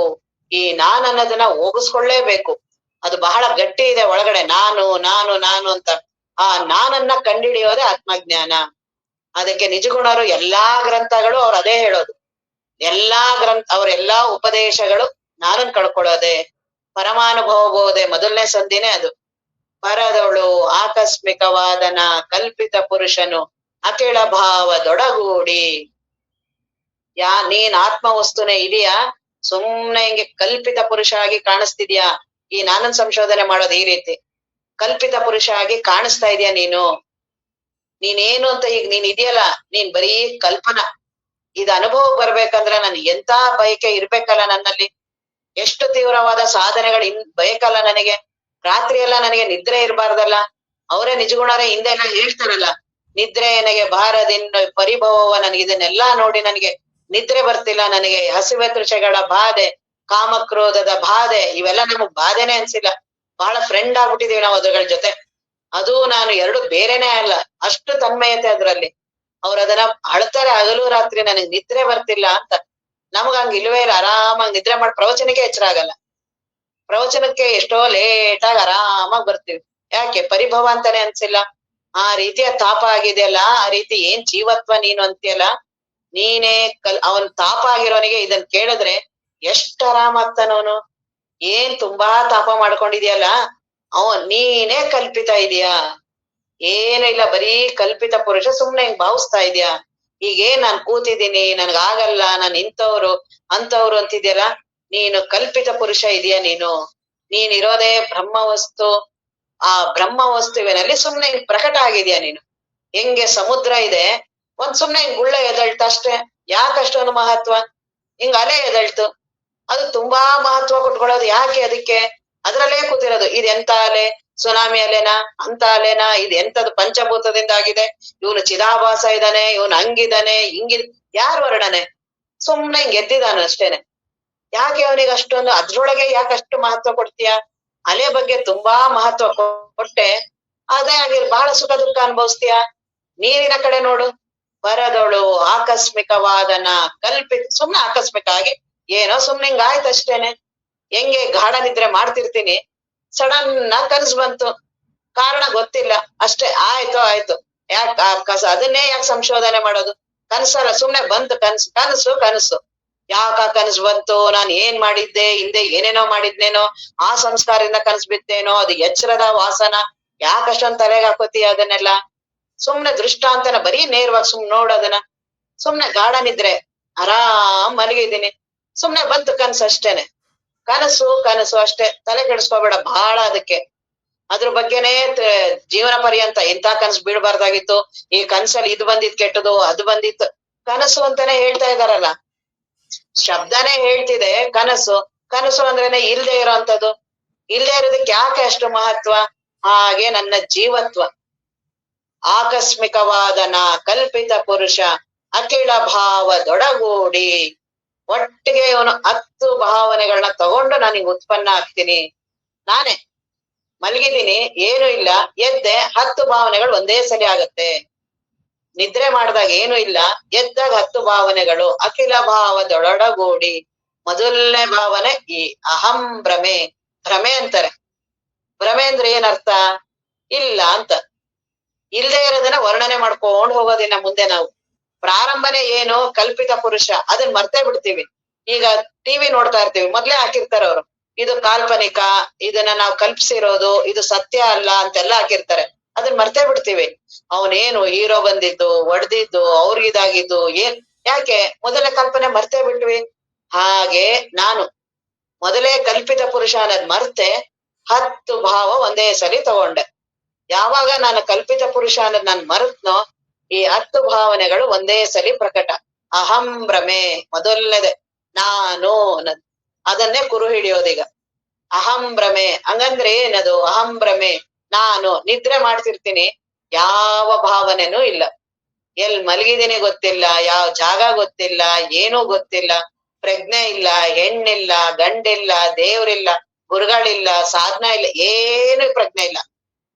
ಈ ನಾನ್ ಅನ್ನೋದನ್ನ ಹೋಗಿಸ್ಕೊಳ್ಳೇಬೇಕು. ಅದು ಬಹಳ ಗಟ್ಟಿ ಇದೆ ಒಳಗಡೆ. ನಾನು ನಾನು ನಾನು ಅಂತ. ಆ ನಾನನ್ನ ಕಂಡಿಡಿಯೋದೇ ಆತ್ಮಜ್ಞಾನ. ಅದಕ್ಕೆ ನಿಜಗುಣರು ಎಲ್ಲಾ ಗ್ರಂಥಗಳು ಅವ್ರು ಅದೇ ಹೇಳೋದು. ಅವರೆಲ್ಲಾ ಉಪದೇಶಗಳು ನಾನನ್ ಕಳ್ಕೊಳ್ಳೋದೆ. ಪರಮಾನುಭವ ಬೋಧೆ ಮೊದಲನೇ ಸಂಧಿನೇ ಅದು. ಪರದೊಳು ಆಕಸ್ಮಿಕವಾದನ ಕಲ್ಪಿತ ಪುರುಷನು ಅಖಿಳ ಭಾವದೊಡಗೂಡಿ. ನೀನ್ ಆತ್ಮ ವಸ್ತುನೇ ಇದೆಯಾ? ಸುಮ್ನೆ ಹಿಂಗೆ ಕಲ್ಪಿತ ಪುರುಷ ಆಗಿ ಕಾಣಿಸ್ತಿದ್ಯಾ? ಈ ನಾನನ್ ಸಂಶೋಧನೆ ಮಾಡೋದು ಈ ರೀತಿ. ಕಲ್ಪಿತ ಪುರುಷ ಆಗಿ ಕಾಣಿಸ್ತಾ ಇದೀಯ ನೀನು. ನೀನೇನು ಅಂತ ಈಗ ನೀನ್ ಇದೆಯಲ್ಲ, ನೀನ್ ಬರೀ ಕಲ್ಪನಾ. ಇದು ಅನುಭವ ಬರ್ಬೇಕಂದ್ರೆ ನನ್ ಎಂತ ಬಯಕೆ ಇರ್ಬೇಕಲ್ಲ ನನ್ನಲ್ಲಿ. ಎಷ್ಟು ತೀವ್ರವಾದ ಸಾಧನೆಗಳು ಬಯಕಲ್ಲ ನನಗೆ. ರಾತ್ರಿ ಎಲ್ಲ ನನಗೆ ನಿದ್ರೆ ಇರಬಾರ್ದಲ್ಲ. ಅವರೇ ನಿಜಗುಣರೇ ಹಿಂದೆ ಎಲ್ಲ ಹೇಳ್ತಾರಲ್ಲ, ನಿದ್ರೆ ನನಗೆ ಬಾರದಿನ್ ಪರಿಭವವ. ನನಗೆ ಇದನ್ನೆಲ್ಲಾ ನೋಡಿ ನನಗೆ ನಿದ್ರೆ ಬರ್ತಿಲ್ಲ. ನನಗೆ ಹಸಿವೆ ತೃಷೆಗಳ ಬಾಧೆ, ಕಾಮಕ್ರೋಧದ ಬಾಧೆ, ಇವೆಲ್ಲ ನಮಗ್ ಬಾಧೆನೆ ಅನ್ಸಿಲ್ಲ. ಬಹಳ ಫ್ರೆಂಡ್ ಆಗ್ಬಿಟ್ಟಿದೀವಿ ನಾವು ಅದ್ರಗಳ ಜೊತೆ. ಅದು ನಾನು ಎರಡು ಬೇರೆನೆ ಅಲ್ಲ. ಅಷ್ಟು ತನ್ಮಯತೆ ಅದ್ರಲ್ಲಿ. ಅವ್ರು ಅದನ್ನ ಅಳ್ತಾರೆ ಹಗಲು ರಾತ್ರಿ, ನನಗ್ ನಿದ್ರೆ ಬರ್ತಿಲ್ಲ ಅಂತ. ನಮಗ ಹಂಗ ಇಲ್ವೇ ಇಲ್ಲ. ಆರಾಮಾಗಿ ನಿದ್ರೆ ಮಾಡಿ ಪ್ರವಚನಕ್ಕೆ ಎಚ್ಚರ ಆಗಲ್ಲ. ಪ್ರವಚನಕ್ಕೆ ಎಷ್ಟೋ ಲೇಟಾಗಿ ಆರಾಮಾಗಿ ಬರ್ತೀವಿ. ಯಾಕೆ? ಪರಿಭವ ಅಂತಾನೆ ಅನ್ಸಿಲ್ಲ. ಆ ರೀತಿಯ ತಾಪ ಆಗಿದೆಯಲ್ಲ, ಆ ರೀತಿ ಏನ್ ಜೀವತ್ವ ನೀನು ಅಂತೀಯಲ್ಲ, ನೀನೇ ಅವನ್ ತಾಪ ಆಗಿರೋನಿಗೆ ಇದನ್ ಕೇಳಿದ್ರೆ ಎಷ್ಟ್ ಆರಾಮಾಗ್ತಾನವನು. ಏನ್ ತುಂಬಾ ತಾಪ ಮಾಡ್ಕೊಂಡಿದ್ಯಲ್ಲ, ನೀನೇ ಕಲ್ಪಿತ ಇದೀಯಾ? ಏನು ಇಲ್ಲ, ಬರೀ ಕಲ್ಪಿತ ಪುರುಷ. ಸುಮ್ನೆ ಹಿಂಗ್ ಭಾವಿಸ್ತಾ ಇದೀಯಾ? ಈಗೇನ್ ನಾನ್ ಕೂತಿದ್ದೀನಿ, ನನ್ಗಾಗಲ್ಲ, ನಾನ್ ಇಂಥವ್ರು ಅಂತವ್ರು ಅಂತಿದ್ಯಲ್ಲ, ನೀನು ಕಲ್ಪಿತ ಪುರುಷ ಇದೀಯ ನೀನು. ನೀನಿರೋದೇ ಬ್ರಹ್ಮ ವಸ್ತು. ಆ ಬ್ರಹ್ಮ ವಸ್ತುವಿನಲ್ಲಿ ಸುಮ್ನೆ ಪ್ರಕಟ ಆಗಿದ್ಯಾ ನೀನು. ಹೆಂಗೆ ಸಮುದ್ರ ಇದೆ, ಒಂದ್ ಸುಮ್ನೆ ಹಿಂಗ್ ಗುಳ್ಳ ಎದಳ್ತ ಅಷ್ಟೇ. ಯಾಕಷ್ಟೊಂದು ಮಹತ್ವ? ಹಿಂಗ್ ಅಲೆ ಎದಳ್ತು, ಅದು ತುಂಬಾ ಮಹತ್ವ ಕೊಟ್ಕೊಳ್ಳೋದು ಯಾಕೆ? ಅದಕ್ಕೆ ಅದ್ರಲ್ಲೇ ಕೂತಿರೋದು. ಇದೆಂತ ಅಲೆ? Tsunami Alena? ಅಂತ ಅಲೆನಾ? ಇದು ಎಂತದು? ಪಂಚಭೂತದಿಂದ ಆಗಿದೆ. ಇವನು ಚಿದಾಭಾಸ ಇದ್ದಾನೆ, ಇವನು ಹಂಗಿದ್ದಾನೆ, ಯಾರು ವರ್ಣನೆ? ಸುಮ್ನೆ ಹಿಂಗ್ ಎದ್ದಿದಾನು ಅಷ್ಟೇನೆ. ಯಾಕೆ ಅವನಿಗೆ ಅಷ್ಟೊಂದು? ಅದ್ರೊಳಗೆ ಯಾಕೆ ಅಷ್ಟು ಮಹತ್ವ ಕೊಡ್ತೀಯ? ಅಲೆ ಬಗ್ಗೆ ತುಂಬಾ ಮಹತ್ವ ಕೊಟ್ಟೆ, ಅದೇ ಆಗಿರ್ ಬಹಳ ಸುಖ ದುಃಖ ಅನುಭವಿಸ್ತೀಯ. ನೀರಿನ ಕಡೆ ನೋಡು. ಬರದೊಳು ಆಕಸ್ಮಿಕವಾದನ ಕಲ್ಪಿತ. ಸುಮ್ನೆ ಆಕಸ್ಮಿಕ ಆಗಿ ಏನೋ ಸುಮ್ನೆ ಹಿಂಗ ಆಯ್ತಷ್ಟೇನೆ. ಹೆಂಗೆ ಗಾಢ ನಿದ್ರೆ ಮಾಡ್ತಿರ್ತೀನಿ, ಸಡನ್ ಕನ್ಸು ಬಂತು, ಕಾರಣ ಗೊತ್ತಿಲ್ಲ ಅಷ್ಟೇ. ಆಯ್ತು. ಅದನ್ನೇ ಯಾಕೆ ಸಂಶೋಧನೆ ಮಾಡೋದು? ಕನ್ಸಲ್ಲ, ಸುಮ್ನೆ ಬಂತು ಕನಸು. ಯಾಕ ಕನಸು ಬಂತು? ನಾನ್ ಏನ್ ಮಾಡಿದ್ದೆ? ಹಿಂದೆ ಏನೇನೋ ಮಾಡಿದ್ನೇನೋ, ಆ ಸಂಸ್ಕಾರದಿಂದ ಕನಸು ಬಿತ್ತೇನೋ, ಅದು ಎಚ್ಚರದ ವಾಸನ. ಯಾಕಷ್ಟೊಂದ್ ತಲೆಗೆ ಹಾಕೋತೀಯ ಅದನ್ನೆಲ್ಲ? ಸುಮ್ನೆ ದೃಷ್ಟಾಂತನ ಬರೀ ನೇರವಾಗಿ ಸುಮ್ನೆ ನೋಡೋದನ್ನ. ಸುಮ್ನೆ ಗಾಢ ನಿದ್ರೆ, ಆರಾಮ್ ಮಲಗಿದ್ದೀನಿ, ಸುಮ್ನೆ ಬಂತು ಕನಸು ಅಷ್ಟೇನೆ. ಕನಸು ಅಷ್ಟೇ, ತಲೆ ಕೆಡಿಸ್ಕೋಬೇಡ ಬಹಳ ಅದಕ್ಕೆ. ಅದ್ರ ಬಗ್ಗೆನೇ ಜೀವನ ಪರ್ಯಂತ ಇಂಥ ಕನಸು ಬೀಳ್ಬಾರ್ದಾಗಿತ್ತು, ಈ ಕನ್ಸಲ್ಲಿ ಇದು ಬಂದಿದ್ ಕೆಟ್ಟದು, ಅದು ಬಂದಿತ್ತು. ಕನಸು ಅಂತಾನೆ ಹೇಳ್ತಾ ಇದಾರಲ್ಲ, ಶಬ್ದನೇ ಹೇಳ್ತಿದೆ ಕನಸು. ಕನಸು ಅಂದ್ರೇನೆ ಇಲ್ದೇ ಇರೋಂಥದ್ದು. ಇಲ್ದೇ ಇರೋದಕ್ಕೆ ಯಾಕೆ ಅಷ್ಟು ಮಹತ್ವ? ಹಾಗೆ ನನ್ನ ಜೀವತ್ವ ಆಕಸ್ಮಿಕವಾದ ನಾ ಕಲ್ಪಿತ ಪುರುಷ ಅಖಿಲ ಭಾವದೊಡಗೂಡಿ, ಒಟ್ಟಿಗೆ ಇವನು 10 ಭಾವನೆಗಳನ್ನ ತಗೊಂಡು ನಾನೀಗ ಉತ್ಪನ್ನ ಆಗ್ತೀನಿ. ನಾನೇ ಮಲಗಿದೀನಿ, ಏನು ಇಲ್ಲ, ಎದ್ದೆ, 10 ಭಾವನೆಗಳು ಒಂದೇ ಸಲಿ ಆಗತ್ತೆ. ನಿದ್ರೆ ಮಾಡಿದಾಗ ಏನು ಇಲ್ಲ, ಎದ್ದಾಗ 10 ಭಾವನೆಗಳು ಅಖಿಲ ಭಾವದೊಡಗೂಡಿ. ಮೊದಲನೇ ಭಾವನೆ ಈ ಅಹಂ ಭ್ರಮೆ. ಭ್ರಮೆ ಅಂತಾರೆ. ಭ್ರಮೆ ಅಂದ್ರೆ ಏನರ್ಥ? ಇಲ್ಲ ಅಂತ. ಇಲ್ದೇ ಇರೋದನ್ನ ವರ್ಣನೆ ಮಾಡ್ಕೊಂಡ್ ಹೋಗೋದಿನ್ನ ಮುಂದೆ ನಾವು. ಪ್ರಾರಂಭನೆ ಏನು? ಕಲ್ಪಿತ ಪುರುಷ. ಅದನ್ನ ಮರ್ತೇ ಬಿಡ್ತೀವಿ. ಈಗ ಟಿವಿ ನೋಡ್ತಾ ಇರ್ತೀವಿ, ಮೊದ್ಲೇ ಹಾಕಿರ್ತಾರೆ ಅವರು, ಇದು ಕಾಲ್ಪನಿಕ, ಇದನ್ನ ನಾವು ಕಲ್ಪಿಸಿರೋದು, ಇದು ಸತ್ಯ ಅಲ್ಲ ಅಂತೆಲ್ಲ ಹಾಕಿರ್ತಾರೆ. ಅದನ್ನ ಮರ್ತೇ ಬಿಡ್ತೀವಿ. ಅವನೇನು ಹೀರೋ ಬಂದಿದ್ದು, ಒಡ್ದಿದ್ದು, ಅವ್ರಿಗಿದಾಗಿದ್ದು ಯಾಕೆ? ಮೊದಲ ಕಲ್ಪನೆ ಮರ್ತೇ ಬಿಟ್ವಿ. ಹಾಗೆ ನಾನು ಮೊದಲೇ ಕಲ್ಪಿತ ಪುರುಷ ಅನ್ನೋದ್ ಮರ್ತೆ 10 ಭಾವ ಒಂದೇ ಸಲಿ ತಗೊಂಡೆ. ಯಾವಾಗ ನಾನು ಕಲ್ಪಿತ ಪುರುಷ ಅನ್ನೋದ್ ನಾನು ಮರೆತ್ನೋ, ಈ 10 ಭಾವನೆಗಳು ಒಂದೇ ಸಲಿ ಪ್ರಕಟ. ಅಹಂ ಭ್ರಮೆ ಮೊದಲನೇದೆ, ನಾನು ಅನ್ನೋದು. ಅದನ್ನೇ ಕುರು ಹಿಡಿಯೋದೀಗ. ಅಹಂ ಭ್ರಮೆ ಹಂಗಂದ್ರೆ ಏನದು? ಅಹಂ ಭ್ರಮೆ ನಾನು ನಿದ್ರೆ ಮಾಡ್ತಿರ್ತೀನಿ, ಯಾವ ಭಾವನೆನೂ ಇಲ್ಲ. ಎಲ್ ಮಲಗಿದೀನಿ ಗೊತ್ತಿಲ್ಲ, ಯಾವ ಜಾಗ ಗೊತ್ತಿಲ್ಲ, ಏನೂ ಗೊತ್ತಿಲ್ಲ. ಪ್ರಜ್ಞೆ ಇಲ್ಲ, ಹೆಣ್ಣಿಲ್ಲ, ಗಂಡಿಲ್ಲ, ದೇವ್ರಿಲ್ಲ, ಗುರುಗಳಿಲ್ಲ, ಸಾಧನ ಇಲ್ಲ, ಏನು ಪ್ರಜ್ಞೆ ಇಲ್ಲ.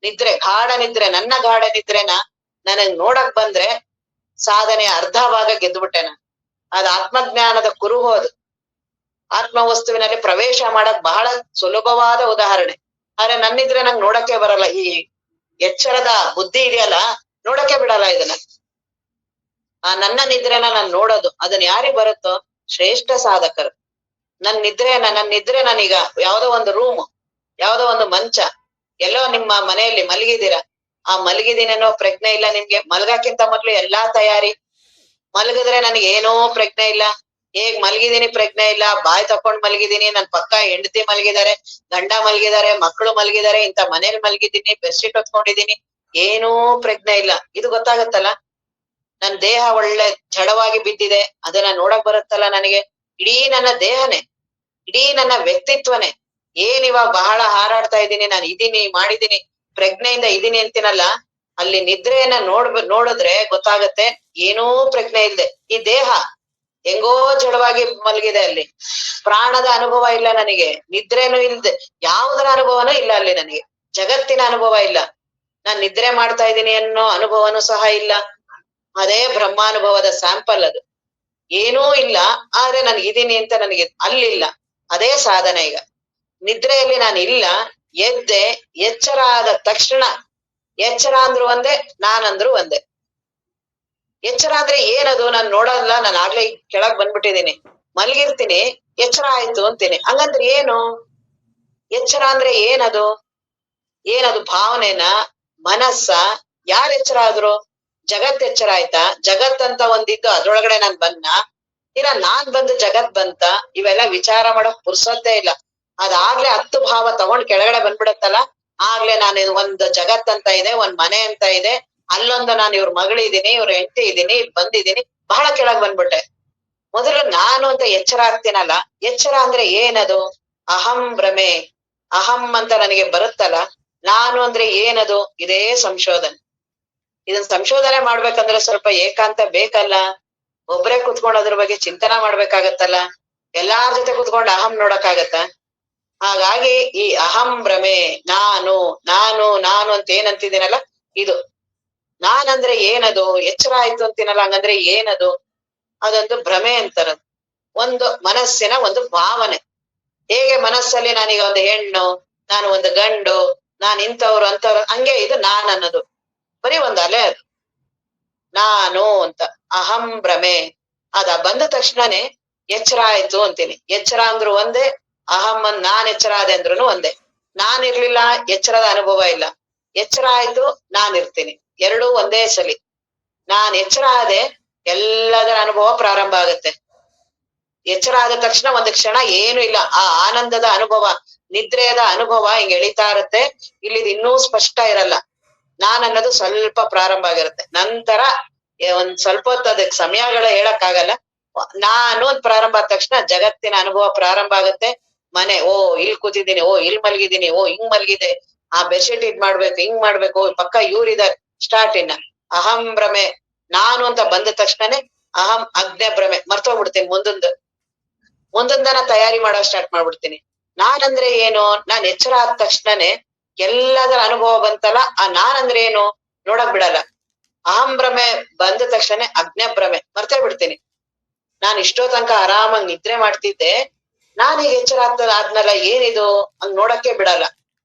ನಿದ್ರೆ, ಗಾಢ ನಿದ್ರೆ. ನನ್ನ ಗಾಢ ನಿದ್ರೆನ ನನಗ್ ನೋಡಕ್ ಬಂದ್ರೆ ಸಾಧನೆ ಅರ್ಧ ಭಾಗ ಗೆದ್ದುಬಿಟ್ಟೆ ನಾನು. ಅದ್ ಆತ್ಮಜ್ಞಾನದ ಕುರುಹೋದು. ಆತ್ಮ ವಸ್ತುವಿನಲ್ಲಿ ಪ್ರವೇಶ ಮಾಡಕ್ ಬಹಳ ಸುಲಭವಾದ ಉದಾಹರಣೆ. ಆದ್ರೆ ನನ್ನಿದ್ರೆ ನಂಗೆ ನೋಡಕ್ಕೆ ಬರಲ್ಲ. ಈ ಎಚ್ಚರದ ಬುದ್ಧಿ ಇದೆಯಲ್ಲ, ನೋಡಕ್ಕೆ ಬಿಡಲ್ಲ ಇದನ್ನ. ಆ ನನ್ನ ನಿದ್ರೆನ ನಾನು ನೋಡೋದು, ಅದನ್ನ ಯಾರಿಗ್ ಬರುತ್ತೋ? ಶ್ರೇಷ್ಠ ಸಾಧಕರು. ನನ್ನ ನಿದ್ರೆ ನಾನೀಗ ಯಾವ್ದೋ ಒಂದು ರೂಮ್, ಯಾವ್ದೋ ಒಂದು ಮಂಚ, ಎಲ್ಲೋ ನಿಮ್ಮ ಮನೆಯಲ್ಲಿ ಮಲಗಿದ್ದೀರಾ. ಆ ಮಲಗಿದೀನೇನೋ ಪ್ರಜ್ಞೆ ಇಲ್ಲ ನಿಮ್ಗೆ. ಮಲ್ಗಕ್ಕಿಂತ ಮೊದ್ಲು ಎಲ್ಲಾ ತಯಾರಿ. ಮಲಗಿದ್ರೆ ನನಗೆ ಏನೋ ಪ್ರಜ್ಞೆ ಇಲ್ಲ. ಹೇಗ್ ಮಲಗಿದೀನಿ ಪ್ರಜ್ಞೆ ಇಲ್ಲ. ಬಾಯ್ ತಕೊಂಡ್ ಮಲಗಿದೀನಿ, ನನ್ ಪಕ್ಕ ಹೆಂಡತಿ ಮಲಗಿದ್ದಾರೆ, ಗಂಡ ಮಲಗಿದ್ದಾರೆ, ಮಕ್ಕಳು ಮಲಗಿದ್ದಾರೆ, ಇಂತ ಮನೇಲಿ ಮಲಗಿದ್ದೀನಿ, ಬೆಡ್ಶೀಟ್ ಹೊತ್ಕೊಂಡಿದೀನಿ, ಏನೂ ಪ್ರಜ್ಞೆ ಇಲ್ಲ. ಇದು ಗೊತ್ತಾಗತ್ತಲ್ಲ. ನನ್ ದೇಹ ಒಳ್ಳೆ ಜಡವಾಗಿ ಬಿದ್ದಿದೆ, ಅದನ್ನ ನೋಡಕ್ ಬರುತ್ತಲ್ಲ ನನಗೆ. ಇಡೀ ನನ್ನ ದೇಹನೇ, ಇಡೀ ನನ್ನ ವ್ಯಕ್ತಿತ್ವನೇ. ಇವಾಗ ಬಹಳ ಹಾರಾಡ್ತಾ ಇದ್ದೀನಿ, ನಾನು ಇದೀನಿ, ಮಾಡಿದೀನಿ, ಪ್ರಜ್ಞೆಯಿಂದ ಇದೀನಿ ಅಂತೀನಲ್ಲ, ಅಲ್ಲಿ ನಿದ್ರೆಯನ್ನ ನೋಡಿದ್ರೆ ಗೊತ್ತಾಗತ್ತೆ ಏನೂ ಪ್ರಜ್ಞೆ ಇಲ್ದೆ. ಈ ದೇಹ ಹೆಂಗೋ ಜಡವಾಗಿ ಮಲಗಿದೆ. ಅಲ್ಲಿ ಪ್ರಾಣದ ಅನುಭವ ಇಲ್ಲ ನನಗೆ, ನಿದ್ರೇನೂ ಇಲ್ದೆ, ಯಾವುದರ ಅನುಭವನೂ ಇಲ್ಲ ಅಲ್ಲಿ ನನಗೆ. ಜಗತ್ತಿನ ಅನುಭವ ಇಲ್ಲ. ನಾನ್ ನಿದ್ರೆ ಮಾಡ್ತಾ ಇದ್ದೀನಿ ಅನ್ನೋ ಅನುಭವನೂ ಸಹ ಇಲ್ಲ. ಅದೇ ಬ್ರಹ್ಮಾನುಭವದ ಸ್ಯಾಂಪಲ್ ಅದು. ಏನೂ ಇಲ್ಲ, ಆದ್ರೆ ನನ್ಗಿದೀನಿ ಅಂತ ನನಗೆ ಅಲ್ಲಿಲ್ಲ. ಅದೇ ಸಾಧನೆ. ಈಗ ನಿದ್ರೆಯಲ್ಲಿ ನಾನು ಇಲ್ಲ, ಎದ್ದೆ, ಎಚ್ಚರ ಆದ ತಕ್ಷಣ, ಎಚ್ಚರ ಅಂದ್ರು ಒಂದೇ, ನಾನಂದ್ರು ಒಂದೇ. ಎಚ್ಚರ ಅಂದ್ರೆ ಏನದು? ನಾನ್ ನೋಡಲ್ಲ, ನಾನು ಆಗ್ಲೇ ಕೆಳಗ್ ಬಂದ್ಬಿಟ್ಟಿದೀನಿ, ಮಲ್ಗಿರ್ತೀನಿ, ಎಚ್ಚರ ಆಯ್ತು ಅಂತೀನಿ. ಹಂಗಂದ್ರೆ ಏನು? ಎಚ್ಚರ ಅಂದ್ರೆ ಏನದು? ಏನದು? ಭಾವನೆನ, ಮನಸ್ಸ? ಯಾರ್ ಎಚ್ಚರ ಆದ್ರು? ಜಗತ್ ಎಚ್ಚರ ಆಯ್ತಾ? ಜಗತ್ತಂತ ಒಂದಿದ್ದು ಅದ್ರೊಳಗಡೆ ನಾನ್ ಬನ್ನ, ಇಲ್ಲ ನಾನ್ ಬಂದು ಜಗತ್ ಬಂತ? ಇವೆಲ್ಲ ವಿಚಾರ ಮಾಡಕ್ ಪುರ್ಸೊತ್ತೇ ಇಲ್ಲ. ಅದಾಗ್ಲೇ 10 ಭಾವ ತಗೊಂಡ್ ಕೆಳಗಡೆ ಬಂದ್ಬಿಡತ್ತಲ್ಲ. ಆಗ್ಲೇ ನಾನು ಒಂದ್ ಜಗತ್ ಅಂತ ಇದೆ, ಒಂದ್ ಮನೆ ಅಂತ ಇದೆ, ಅಲ್ಲೊಂದು ನಾನು ಇವ್ರ ಮಗಳಿದೀನಿ, ಇವ್ರ ಹೆಂಡತಿ ಇದೀನಿ, ಇಲ್ಲಿ ಬಂದಿದೀನಿ, ಬಹಳ ಕೆಳಗ್ ಬಂದ್ಬಿಟ್ಟೆ. ಮೊದಲು ನಾನು ಅಂತ ಎಚ್ಚರ ಆಗ್ತೀನಲ್ಲ. ಎಚ್ಚರ ಅಂದ್ರೆ ಏನದು? ಅಹಂ ಭ್ರಮೆ. ಅಹಂ ಅಂತ ನನಗೆ ಬರುತ್ತಲ್ಲ, ನಾನು ಅಂದ್ರೆ ಏನದು? ಇದೇ ಸಂಶೋಧನೆ. ಇದನ್ ಸಂಶೋಧನೆ ಮಾಡ್ಬೇಕಂದ್ರೆ ಸ್ವಲ್ಪ ಏಕಾಂತ ಬೇಕಲ್ಲ. ಒಬ್ರೇ ಕುತ್ಕೊಂಡು ಅದ್ರ ಬಗ್ಗೆ ಚಿಂತನ ಮಾಡ್ಬೇಕಾಗತ್ತಲ್ಲ. ಎಲ್ಲಾರ್ ಜೊತೆ ಕುತ್ಕೊಂಡು ಅಹಂ ನೋಡಕ್ಕಾಗತ್ತ? ಹಾಗಾಗಿ ಈ ಅಹಂ ಭ್ರಮೆ, ನಾನು ನಾನು ನಾನು ಅಂತ ಏನಂತಿದ್ದೀನಲ್ಲ, ಇದು ನಾನಂದ್ರೆ ಏನದು? ಎಚ್ಚರ ಆಯ್ತು ಅಂತೀನಲ್ಲ, ಹಂಗಂದ್ರೆ ಏನದು? ಅದೊಂದು ಭ್ರಮೆ ಅಂತಾರ. ಒಂದು ಮನಸ್ಸಿನ ಒಂದು ಭಾವನೆ. ಹೇಗೆ ಮನಸ್ಸಲ್ಲಿ ನಾನೀಗ ಒಂದು ಹೆಣ್ಣು, ನಾನು ಒಂದು ಗಂಡು, ನಾನ್ ಇಂಥವ್ರು ಅಂತವ್ರು, ಹಂಗೆ ಇದು ನಾನ್ ಅನ್ನೋದು ಬರೀ ಒಂದು ಅಲೆ. ಅದು ನಾನು ಅಂತ ಅಹಂ ಭ್ರಮೆ. ಅದ ಬಂದ ತಕ್ಷಣನೇ ಎಚ್ಚರ ಆಯ್ತು ಅಂತೀನಿ. ಎಚ್ಚರ ಅಂದ್ರು ಒಂದೇ, ಅಹಂ ನಾನ್ ಎಚ್ಚರ ಆದೆ ಅಂದ್ರುನು ಒಂದೇ. ನಾನ್ ಇರ್ಲಿಲ್ಲ, ಎಚ್ಚರದ ಅನುಭವ ಇಲ್ಲ. ಎಚ್ಚರ ಆಯ್ತು, ನಾನ್ ಇರ್ತೀನಿ, ಎರಡೂ ಒಂದೇ ಸಲಿ. ನಾನ್ ಎಚ್ಚರ ಆದೆ, ಎಲ್ಲದರ ಅನುಭವ ಪ್ರಾರಂಭ ಆಗತ್ತೆ. ಎಚ್ಚರ ಆದ ತಕ್ಷಣ ಒಂದು ಕ್ಷಣ ಏನು ಇಲ್ಲ, ಆ ಆನಂದದ ಅನುಭವ. ನಿದ್ರೆಯದ ಅನುಭವ ಹಿಂಗ್ ಎಳಿತಾ ಇರುತ್ತೆ. ಇಲ್ಲಿ ಇನ್ನೂ ಸ್ಪಷ್ಟ ಇರಲ್ಲ. ನಾನ್ ಅನ್ನೋದು ಸ್ವಲ್ಪ ಪ್ರಾರಂಭ ಆಗಿರುತ್ತೆ. ನಂತರ ಒಂದ್ ಸ್ವಲ್ಪ ಹೊತ್ತು ಅದಕ್ಕೆ ಸಮಯಗಳ ಹೇಳಕ್ ಆಗಲ್ಲ. ನಾನು ಒಂದ್ ಪ್ರಾರಂಭ ಆದ ತಕ್ಷಣ ಜಗತ್ತಿನ ಅನುಭವ ಪ್ರಾರಂಭ ಆಗುತ್ತೆ. ಮನೆ, ಓ ಇಲ್ಲಿ ಕೂತಿದ್ದೀನಿ, ಓ ಇಲ್ಲಿ ಮಲಗಿದ್ದೀನಿ, ಓ ಹಿಂಗ್ ಮಲಗಿದೆ, ಆ ಬೆಡ್ಶೀಟ್ ಇದ್ ಮಾಡ್ಬೇಕು, ಹಿಂಗ್ ಮಾಡ್ಬೇಕು, ಪಕ್ಕ ಇವ್ರಿದಾರೆ, ಸ್ಟಾರ್ಟ್ ಇನ್ನ ಅಹಂ ಭ್ರಮೆ. ನಾನು ಅಂತ ಬಂದ ತಕ್ಷಣನೇ ಅಹಂ ಅಗ್ನಿ ಭ್ರಮೆ ಮರ್ತೋಗ್ಬಿಡ್ತೀನಿ. ಮುಂದೊಂದನ ತಯಾರಿ ಮಾಡೋ ಸ್ಟಾರ್ಟ್ ಮಾಡ್ಬಿಡ್ತೀನಿ. ನಾನಂದ್ರೆ ಏನು, ನಾನ್ ಎಚ್ಚರ ಆದ ತಕ್ಷಣನೇ ಎಲ್ಲದರ ಅನುಭವ ಬಂತಲ್ಲ, ಆ ನಾನಂದ್ರೆ ಏನು ನೋಡಕ್ ಬಿಡಲ್ಲ. ಅಹಂ ಭ್ರಮೆ ಬಂದ ತಕ್ಷಣ ಅಗ್ನಿ ಭ್ರಮೆ ಮರ್ತೇ ಬಿಡ್ತೀನಿ. ನಾನ್ ಇಷ್ಟೋ ತನಕ ಆರಾಮಾಗಿ ನಿದ್ರೆ ಮಾಡ್ತಿದ್ದೆ, ನಾನ್ ಈಗ ಎಚ್ಚರ ಆದ್ನಲ್ಲ, ಏನಿದು ಹಂಗ್ ನೋಡಕ್ಕೆ ಬಿಡಲ್ಲ,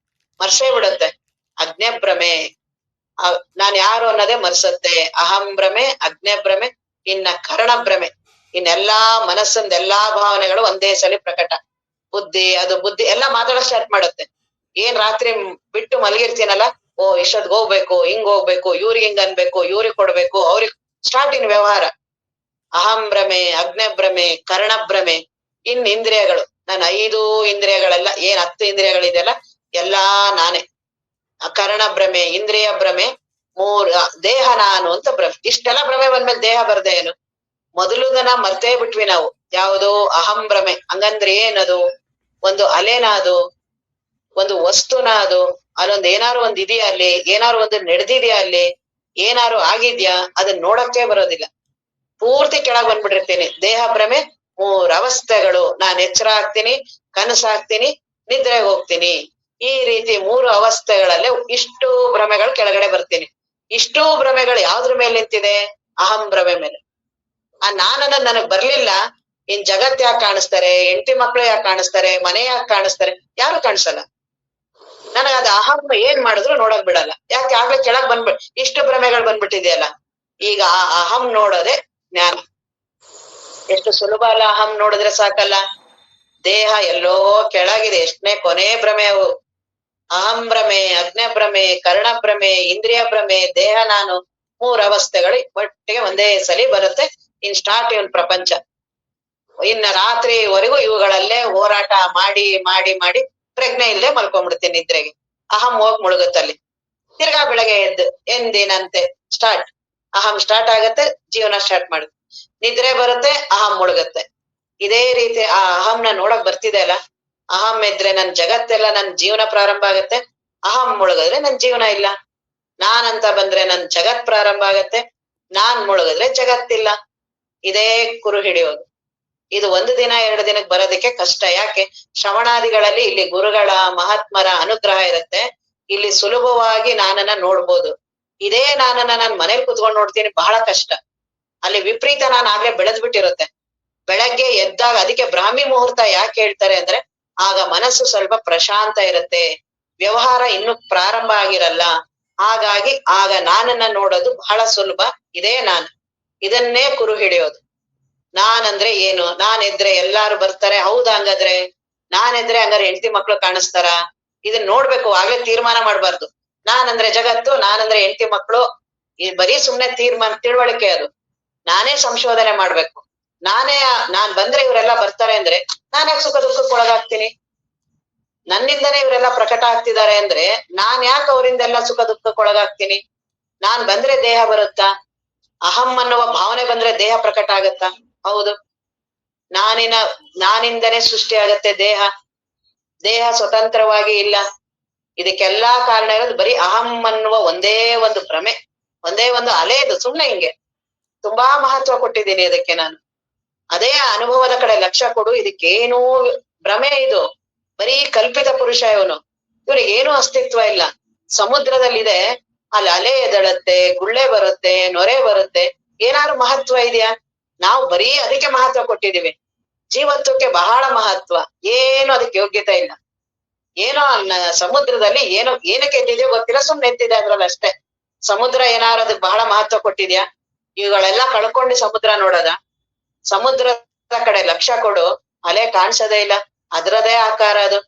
ಮರ್ಸೇ ಬಿಡತ್ತೆ. ಅಗ್ನಿ ಭ್ರಮೆ, ನಾನ್ ಯಾರು ಅನ್ನೋದೇ ಮರ್ಸತ್ತೆ. ಅಹಂ ಭ್ರಮೆ, ಅಗ್ನಿ ಭ್ರಮೆ, ಇನ್ನ ಕರ್ಣ ಭ್ರಮೆ, ಇನ್ನೆಲ್ಲಾ ಮನಸ್ಸಿಂದ ಎಲ್ಲಾ ಭಾವನೆಗಳು ಒಂದೇ ಸಲ ಪ್ರಕಟ. ಬುದ್ಧಿ ಎಲ್ಲಾ ಮಾತಾಡಕ್ ಸ್ಟಾರ್ಟ್ ಮಾಡುತ್ತೆ. ಏನ್ ರಾತ್ರಿ ಬಿಟ್ಟು ಮಲಗಿರ್ತೀನಲ್ಲ, ಓ ಇಷ್ಟೊತ್ಗೆ ಹೋಗ್ಬೇಕು, ಹಿಂಗ್ ಹೋಗ್ಬೇಕು, ಇವ್ರಿಗೆ ಹಿಂಗ್ ಅನ್ಬೇಕು, ಇವ್ರಿಗೆ ಕೊಡ್ಬೇಕು, ಅವ್ರಿಗೆ ಸ್ಟಾರ್ಟ್ ಇನ್ ವ್ಯವಹಾರ. ಅಹಂ ಭ್ರಮೆ, ಅಗ್ನಿ ಭ್ರಮೆ, ಕರ್ಣ ಭ್ರಮೆ. ಇನ್ ಇಂದ್ರಿಯಗಳು, ನನ್ನ 5 ಇಂದ್ರಿಯಗಳೆಲ್ಲ, ಏನ್ 10 ಇಂದ್ರಿಯಗಳಿದೆಯಲ್ಲ ಎಲ್ಲಾ ನಾನೇ. ಕರ್ಣ ಭ್ರಮೆ, ಇಂದ್ರಿಯ ಭ್ರಮೆ, ದೇಹ ನಾನು ಅಂತ ಭ್ರಮೆ. ಇಷ್ಟೆಲ್ಲ ಭ್ರಮೆ ಬಂದ್ಮೇಲೆ ದೇಹ ಬರ್ದೆ ಏನು? ಮೊದಲುದನ್ನ ಮರ್ತೇ ಬಿಟ್ವಿ ನಾವು. ಯಾವುದು? ಅಹಂ ಭ್ರಮೆ. ಹಂಗಂದ್ರೆ ಏನದು? ಒಂದು ಅಲೆನ ಅದು, ಒಂದು ವಸ್ತುನ ಅದು, ಅಲ್ಲೊಂದ್ ಏನಾರು ಒಂದ್ ಇದೆಯಾ ಅಲ್ಲಿ, ಏನಾರು ಒಂದು ನಡೆದಿದ್ಯಾ ಅಲ್ಲಿ, ಏನಾರು ಆಗಿದ್ಯಾ, ಅದನ್ನ ನೋಡಕ್ಕೆ ಬರೋದಿಲ್ಲ. ಪೂರ್ತಿ ಕೆಳಗ್ ಬಂದ್ಬಿಟ್ಟಿರ್ತೇನೆ. ದೇಹ ಭ್ರಮೆ 3 ಅವಸ್ಥೆಗಳು. ನಾನ್ ಎಚ್ಚರ ಆಗ್ತೀನಿ, ಕನಸಾಗ್ತೀನಿ, ನಿದ್ರೆಗೆ ಹೋಗ್ತೀನಿ. ಈ ರೀತಿ 3 ಅವಸ್ಥೆಗಳಲ್ಲೇ ಇಷ್ಟು ಭ್ರಮೆಗಳು ಕೆಳಗಡೆ ಬರ್ತೀನಿ. ಇಷ್ಟು ಭ್ರಮೆಗಳು ಯಾವ್ದ್ರ ಮೇಲೆ ನಿಂತಿದೆ? ಅಹಂ ಭ್ರಮೆ ಮೇಲೆ. ಆ ನಾನನ್ನ ನನಗ್ ಬರ್ಲಿಲ್ಲ, ಇನ್ ಜಗತ್ ಯಾಕೆ ಕಾಣಿಸ್ತಾರೆ, ಹೆಂಡತಿ ಮಕ್ಳು ಯಾಕೆ ಕಾಣಿಸ್ತಾರೆ, ಮನೆ ಯಾಕೆ ಕಾಣಿಸ್ತಾರೆ? ಯಾರು ಕಾಣಿಸಲ್ಲ. ನನಗ ಅದ ಅಹಂ ಏನ್ ಮಾಡಿದ್ರು ನೋಡಕ್ ಬಿಡಲ್ಲ. ಯಾಕೆ? ಆಗ್ಲೇ ಕೆಳಗ್ ಇಷ್ಟು ಭ್ರಮೆಗಳು ಬಂದ್ಬಿಟ್ಟಿದೆಯಲ್ಲ. ಈಗ ಆ ಅಹಂ ನೋಡೋದೆ ಜ್ಞಾನ. ಎಷ್ಟು ಸುಲಭ ಅಲ್ಲ? ಅಹಂ ನೋಡಿದ್ರೆ ಸಾಕಲ್ಲ. ದೇಹ ಎಲ್ಲೋ ಕೆಳಗಿದೆ, ಎಷ್ಟನೇ ಕೊನೆ ಭ್ರಮೆ ಅವು. ಅಹಂ ಭ್ರಮೆ, ಅಗ್ನಿ ಭ್ರಮೆ, ಕರ್ಣ ಭ್ರಮೆ, ಇಂದ್ರಿಯ ಭ್ರಮೆ, ದೇಹ ನಾನು, 3 ಅವಸ್ಥೆಗಳು ಒಟ್ಟಿಗೆ ಒಂದೇ ಸಲಿ ಬರುತ್ತೆ. ಇನ್ ಸ್ಟಾರ್ಟ್ ಇವನ್ ಪ್ರಪಂಚ. ಇನ್ನ ರಾತ್ರಿವರೆಗೂ ಇವುಗಳಲ್ಲೇ ಹೋರಾಟ ಮಾಡಿ ಮಾಡಿ ಮಾಡಿ ಪ್ರಜ್ಞೆ ಇಲ್ಲದೆ ಮಲ್ಕೊಂಡ್ಬಿಡ್ತೀನಿ ನಿದ್ರೆಗೆ. ಅಹಂ ಹೋಗ್ ಮುಳುಗುತ್ತಲ್ಲಿ. ತಿರ್ಗಾ ಬೆಳಗ್ಗೆ ಎಂದಿನಂತೆ ಸ್ಟಾರ್ಟ್. ಅಹಂ ಸ್ಟಾರ್ಟ್ ಆಗತ್ತೆ, ಜೀವನ ಸ್ಟಾರ್ಟ್ ಮಾಡುತ್ತೆ. ನಿದ್ರೆ ಬರುತ್ತೆ, ಅಹಂ ಮುಳುಗತ್ತೆ. ಇದೇ ರೀತಿ ಆ ಅಹಂನ ನೋಡಕ್ ಬರ್ತಿದೆ ಅಲ್ಲ. ಅಹಂ ಇದ್ರೆ ನನ್ ಜಗತ್ತೆಲ್ಲ, ನನ್ ಜೀವನ ಪ್ರಾರಂಭ ಆಗತ್ತೆ. ಅಹಂ ಮುಳುಗಿದ್ರೆ ನನ್ ಜೀವನ ಇಲ್ಲ. ನಾನಂತ ಬಂದ್ರೆ ನನ್ ಜಗತ್ ಪ್ರಾರಂಭ ಆಗತ್ತೆ. ನಾನ್ ಮುಳುಗಿದ್ರೆ ಜಗತ್ತಿಲ್ಲ. ಇದೇ ಕುರು ಹಿಡಿಯೋದು. ಇದು 1 ದಿನ 2 ದಿನಕ್ಕೆ ಬರೋದಕ್ಕೆ ಕಷ್ಟ. ಯಾಕೆ? ಶ್ರವಣಾದಿಗಳಲ್ಲಿ ಇಲ್ಲಿ ಗುರುಗಳ ಮಹಾತ್ಮರ ಅನುಗ್ರಹ ಇರುತ್ತೆ. ಇಲ್ಲಿ ಸುಲಭವಾಗಿ ನಾನನ್ನ ನೋಡ್ಬೋದು. ಇದೇ ನಾನನ್ನ ನಾನ್ ಮನೇಲಿ ಕುತ್ಕೊಂಡ್ ನೋಡ್ತೀನಿ, ಬಹಳ ಕಷ್ಟ. ಅಲ್ಲಿ ವಿಪರೀತ ನಾನು ಆಗ್ಲೇ ಬೆಳೆದ್ ಬಿಟ್ಟಿರುತ್ತೆ. ಬೆಳಗ್ಗೆ ಎದ್ದಾಗ, ಅದಕ್ಕೆ ಬ್ರಾಹ್ಮಿ ಮುಹೂರ್ತ ಯಾಕೆ ಹೇಳ್ತಾರೆ ಅಂದ್ರೆ, ಆಗ ಮನಸ್ಸು ಸ್ವಲ್ಪ ಪ್ರಶಾಂತ ಇರುತ್ತೆ, ವ್ಯವಹಾರ ಇನ್ನು ಪ್ರಾರಂಭ ಆಗಿರಲ್ಲ. ಹಾಗಾಗಿ ಆಗ ನಾನನ್ನ ನೋಡೋದು ಬಹಳ ಸುಲಭ. ಇದೇ ನಾನು. ಇದನ್ನೇ ಕುರು ಹಿಡಿಯೋದು. ನಾನಂದ್ರೆ ಏನು? ನಾನೆದ್ರೆ ಎಲ್ಲಾರು ಬರ್ತಾರೆ. ಹೌದಾ? ಹಂಗಾದ್ರೆ ನಾನೆದ್ರೆ ಹಂಗಾರೆ ಹೆಂಡತಿ ಮಕ್ಳು ಕಾಣಿಸ್ತಾರ? ಇದನ್ನ ನೋಡ್ಬೇಕು, ಆಗ್ಲೇ ತೀರ್ಮಾನ ಮಾಡ್ಬಾರ್ದು. ನಾನಂದ್ರೆ ಜಗತ್ತು, ನಾನಂದ್ರೆ ಹೆಂಡತಿ ಮಕ್ಳು, ಬರೀ ಸುಮ್ನೆ ತಿಳುವಳಿಕೆ ಅದು. ನಾನೇ ಸಂಶೋಧನೆ ಮಾಡ್ಬೇಕು. ನಾನ್ ಬಂದ್ರೆ ಇವರೆಲ್ಲ ಬರ್ತಾರೆ ಅಂದ್ರೆ ನಾನ್ಯಾಕೆ ಸುಖ ದುಃಖಕ್ಕೆ ಒಳಗಾಗ್ತೀನಿ? ನನ್ನಿಂದನೇ ಇವರೆಲ್ಲ ಪ್ರಕಟ ಆಗ್ತಿದ್ದಾರೆ ಅಂದ್ರೆ ನಾನ್ ಯಾಕೆ ಅವರಿಂದೆಲ್ಲ ಸುಖ ದುಃಖಕ್ಕೆ ಒಳಗಾಗ್ತೀನಿ? ನಾನ್ ಬಂದ್ರೆ ದೇಹ ಬರುತ್ತಾ? ಅಹಂ ಅನ್ನುವ ಭಾವನೆ ಬಂದ್ರೆ ದೇಹ ಪ್ರಕಟ ಆಗತ್ತಾ? ಹೌದು. ನಾನಿಂದನೇ ಸೃಷ್ಟಿ ಆಗತ್ತೆ ದೇಹ. ದೇಹ ಸ್ವತಂತ್ರವಾಗಿ ಇಲ್ಲ. ಇದಕ್ಕೆಲ್ಲಾ ಕಾರಣ ಇರೋದು ಬರೀ ಅಹಂ ಅನ್ನುವ ಒಂದೇ ಒಂದು ಭ್ರಮೆ, ಒಂದೇ ಒಂದು ಅಲೆ. ಇದು ಸುಮ್ನೆ ಹಿಂಗೆ ತುಂಬಾ ಮಹತ್ವ ಕೊಟ್ಟಿದ್ದೀನಿ ಅದಕ್ಕೆ ನಾನು. ಅದೇ ಅನುಭವದ ಕಡೆ ಲಕ್ಷ್ಯ ಕೊಡು. ಇದಕ್ಕೇನೂ ಭ್ರಮೆ, ಇದು ಬರೀ ಕಲ್ಪಿತ ಪುರುಷ ಇವನು. ಇವನಿಗೇನು ಅಸ್ತಿತ್ವ ಇಲ್ಲ. ಸಮುದ್ರದಲ್ಲಿದೆ, ಅಲ್ಲಿ ಅಲೆ ಎದಳತ್ತೆ, ಗುಳ್ಳೆ ಬರುತ್ತೆ, ನೊರೆ ಬರುತ್ತೆ. ಏನಾದ್ರು ಮಹತ್ವ ಇದೆಯಾ? ನಾವು ಬರೀ ಅದಕ್ಕೆ ಮಹತ್ವ ಕೊಟ್ಟಿದೀವಿ. ಜೀವತ್ವಕ್ಕೆ ಬಹಳ ಮಹತ್ವ, ಏನು ಅದಕ್ಕೆ ಯೋಗ್ಯತೆ ಇಲ್ಲ. ಏನೋ ಸಮುದ್ರದಲ್ಲಿ ಏನಕ್ಕೆ ಎದ್ದಿದೆಯೋ ಗೊತ್ತಿಲ್ಲ, ಸುಮ್ನೆ ಎದ್ದಿದೆ ಅದ್ರಲ್ಲಿ ಅಷ್ಟೇ. ಸಮುದ್ರ ಏನಾದ್ರು ಅದಕ್ಕೆ ಬಹಳ ಮಹತ್ವ ಕೊಟ್ಟಿದ್ಯಾ? ಇವುಗಳೆಲ್ಲ ಕಳ್ಕೊಂಡು ಸಮುದ್ರ ನೋಡೋದ? ಸಮುದ್ರದ ಕಡೆ ಲಕ್ಷ್ಯ ಕೊಡು, ಅಲೆ ಕಾಣಿಸೋದೇ ಇಲ್ಲ. ಅದ್ರದೇ ಆಕಾರ ಅದು.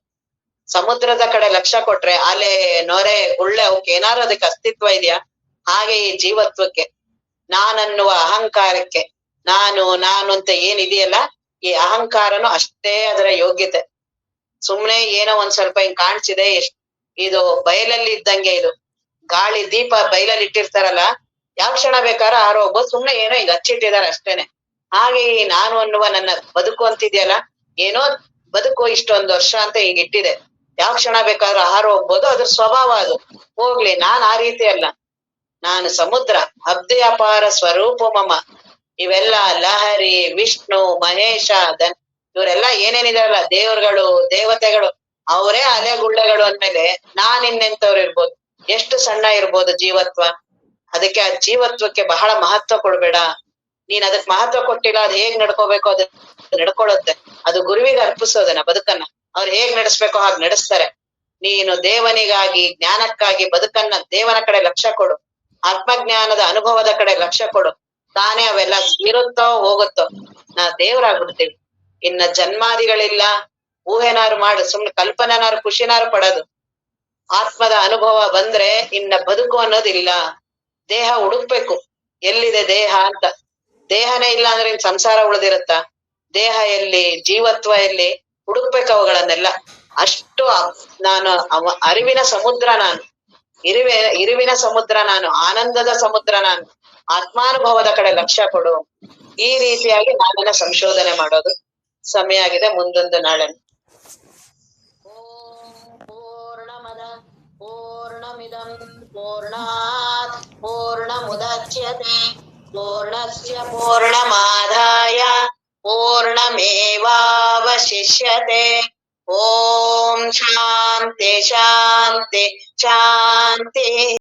ಸಮುದ್ರದ ಕಡೆ ಲಕ್ಷ್ಯ ಕೊಟ್ರೆ ಅಲೆ, ನೊರೆ, ಗುಳ್ಳೆ, ಅವಕ್ಕೆ ಏನಾದ್ರು ಅದಕ್ಕೆ ಅಸ್ತಿತ್ವ ಇದೆಯಾ? ಹಾಗೆ ಈ ಜೀವತ್ವಕ್ಕೆ, ನಾನನ್ನುವ ಅಹಂಕಾರಕ್ಕೆ, ನಾನು ಅಂತ ಏನಿದೆಯಲ್ಲ, ಈ ಅಹಂಕಾರನು ಅಷ್ಟೇ ಅದರ ಯೋಗ್ಯತೆ. ಸುಮ್ನೆ ಏನೋ ಒಂದ್ ಸ್ವಲ್ಪ ಹಿಂಗ್ ಕಾಣಿಸಿದೆ, ಇದು ಬಯಲಲ್ಲಿ ಇದ್ದಂಗೆ ಇದು ಗಾಳಿ ದೀಪ ಬಯಲಲ್ಲಿ ಇಟ್ಟಿರ್ತಾರಲ್ಲ, ಯಾವ ಕ್ಷಣ ಬೇಕಾದ್ರೂ ಆರೋಗ್ಬೋದು, ಸುಮ್ನೆ ಏನೋ ಈಗ ಹಚ್ಚಿಟ್ಟಿದಾರೆ ಅಷ್ಟೇನೆ. ಹಾಗೆ ನಾನು ಅನ್ನುವ ನನ್ನ ಬದುಕು ಅಂತಿದ್ಯಲ್ಲ, ಏನೋ ಬದುಕು ಇಷ್ಟೊಂದು ವರ್ಷ ಅಂತ ಈಗ ಇಟ್ಟಿದೆ, ಯಾವ ಕ್ಷಣ ಬೇಕಾದ್ರೂ ಹೋಗ್ಬೋದು, ಅದ್ರ ಸ್ವಭಾವ ಅದು. ಹೋಗ್ಲಿ, ನಾನ್ ಆ ರೀತಿ ಅಲ್ಲ. ನಾನು ಸಮುದ್ರ, ಅಬ್ಧಿ ಅಪಾರ ಸ್ವರೂಪ ಮಮ. ಇವೆಲ್ಲ ಲಹರಿ, ವಿಷ್ಣು, ಮಹೇಶ, ಇವರೆಲ್ಲ ಏನೇನಿದಾರಲ್ಲ ದೇವರುಗಳು, ದೇವತೆಗಳು, ಅವರೇ ಅಲೆಗುಳ್ಳೆಗಳು ಅಂದ್ಮೇಲೆ ನಾನ್ ಇನ್ನೆಂತವ್ರು ಇರ್ಬೋದು, ಎಷ್ಟು ಸಣ್ಣ ಇರ್ಬೋದು ಜೀವತ್ವ. ಅದಕ್ಕೆ ಆ ಜೀವತ್ವಕ್ಕೆ ಬಹಳ ಮಹತ್ವ ಕೊಡ್ಬೇಡ. ನೀನ್ ಅದಕ್ ಮಹತ್ವ ಕೊಟ್ಟಿಲ್ಲ, ಅದ್ ಹೇಗ್ ನಡ್ಕೋಬೇಕು ಅದು ನಡ್ಕೊಳ್ಳುತ್ತೆ. ಅದು ಗುರುವಿಗೆ ಅರ್ಪಿಸೋದನ್ನ ಬದುಕನ್ನ. ಅವ್ರು ಹೇಗ್ ನಡೆಸ್ಬೇಕೋ ಹಾಗೆ ನಡೆಸ್ತಾರೆ. ನೀನು ದೇವನಿಗಾಗಿ, ಜ್ಞಾನಕ್ಕಾಗಿ ಬದುಕನ್ನ ದೇವನ ಕಡೆ ಲಕ್ಷ್ಯ ಕೊಡು, ಆತ್ಮಜ್ಞಾನದ ಅನುಭವದ ಕಡೆ ಲಕ್ಷ್ಯ ಕೊಡು. ತಾನೇ ಅವೆಲ್ಲ ಇರುತ್ತೋ ಹೋಗುತ್ತೋ, ನಾ ದೇವರಾಗ್ಬಿಡ್ತೀವಿ. ಇನ್ನ ಜನ್ಮಾದಿಗಳಿಲ್ಲ, ಊಹೆನಾರು ಮಾಡು, ಸುಮ್ನೆ ಕಲ್ಪನೆನಾರು ಖುಷಿನಾರು ಪಡೋದು. ಆತ್ಮದ ಅನುಭವ ಬಂದ್ರೆ ಇನ್ನ ಬದುಕು ಅನ್ನೋದಿಲ್ಲ. ದೇಹ ಹುಡುಕ್ಬೇಕು, ಎಲ್ಲಿದೆ ದೇಹ ಅಂತ. ದೇಹನೇ ಇಲ್ಲ ಅಂದ್ರೆ ಇನ್ ಸಂಸಾರ ಉಳಿದಿರುತ್ತಾ? ದೇಹ ಎಲ್ಲಿ, ಜೀವತ್ವ ಎಲ್ಲಿ, ಹುಡುಕ್ಬೇಕು ಅವುಗಳನ್ನೆಲ್ಲ. ಅಷ್ಟು ನಾನು ಅರಿವಿನ ಸಮುದ್ರ, ನಾನು ಇರುವಿನ ಸಮುದ್ರ, ನಾನು ಆನಂದದ ಸಮುದ್ರ, ನಾನು ಆತ್ಮಾನುಭವದ ಕಡೆ ಲಕ್ಷ್ಯ ಕೊಡು. ಈ ರೀತಿಯಾಗಿ ನಾನೆಲ್ಲ ಸಂಶೋಧನೆ ಮಾಡೋದು. ಸಮಯ ಆಗಿದೆ, ಮುಂದೊಂದು ನಾಳೆ. ಪೂರ್ಣಮದ ಪೂರ್ಣಮಿದಂ ಪೂರ್ಣಾತ್ ಪೂರ್ಣಮುದಚ್ಯತೆ ಪೂರ್ಣಸ್ಯ ಪೂರ್ಣಮಾದಾಯ ಪೂರ್ಣಮೇವಾವಶಿಷ್ಯತೆ. ಓಂ ಶಾಂತಿ ಶಾಂತಿ ಶಾಂತಿ.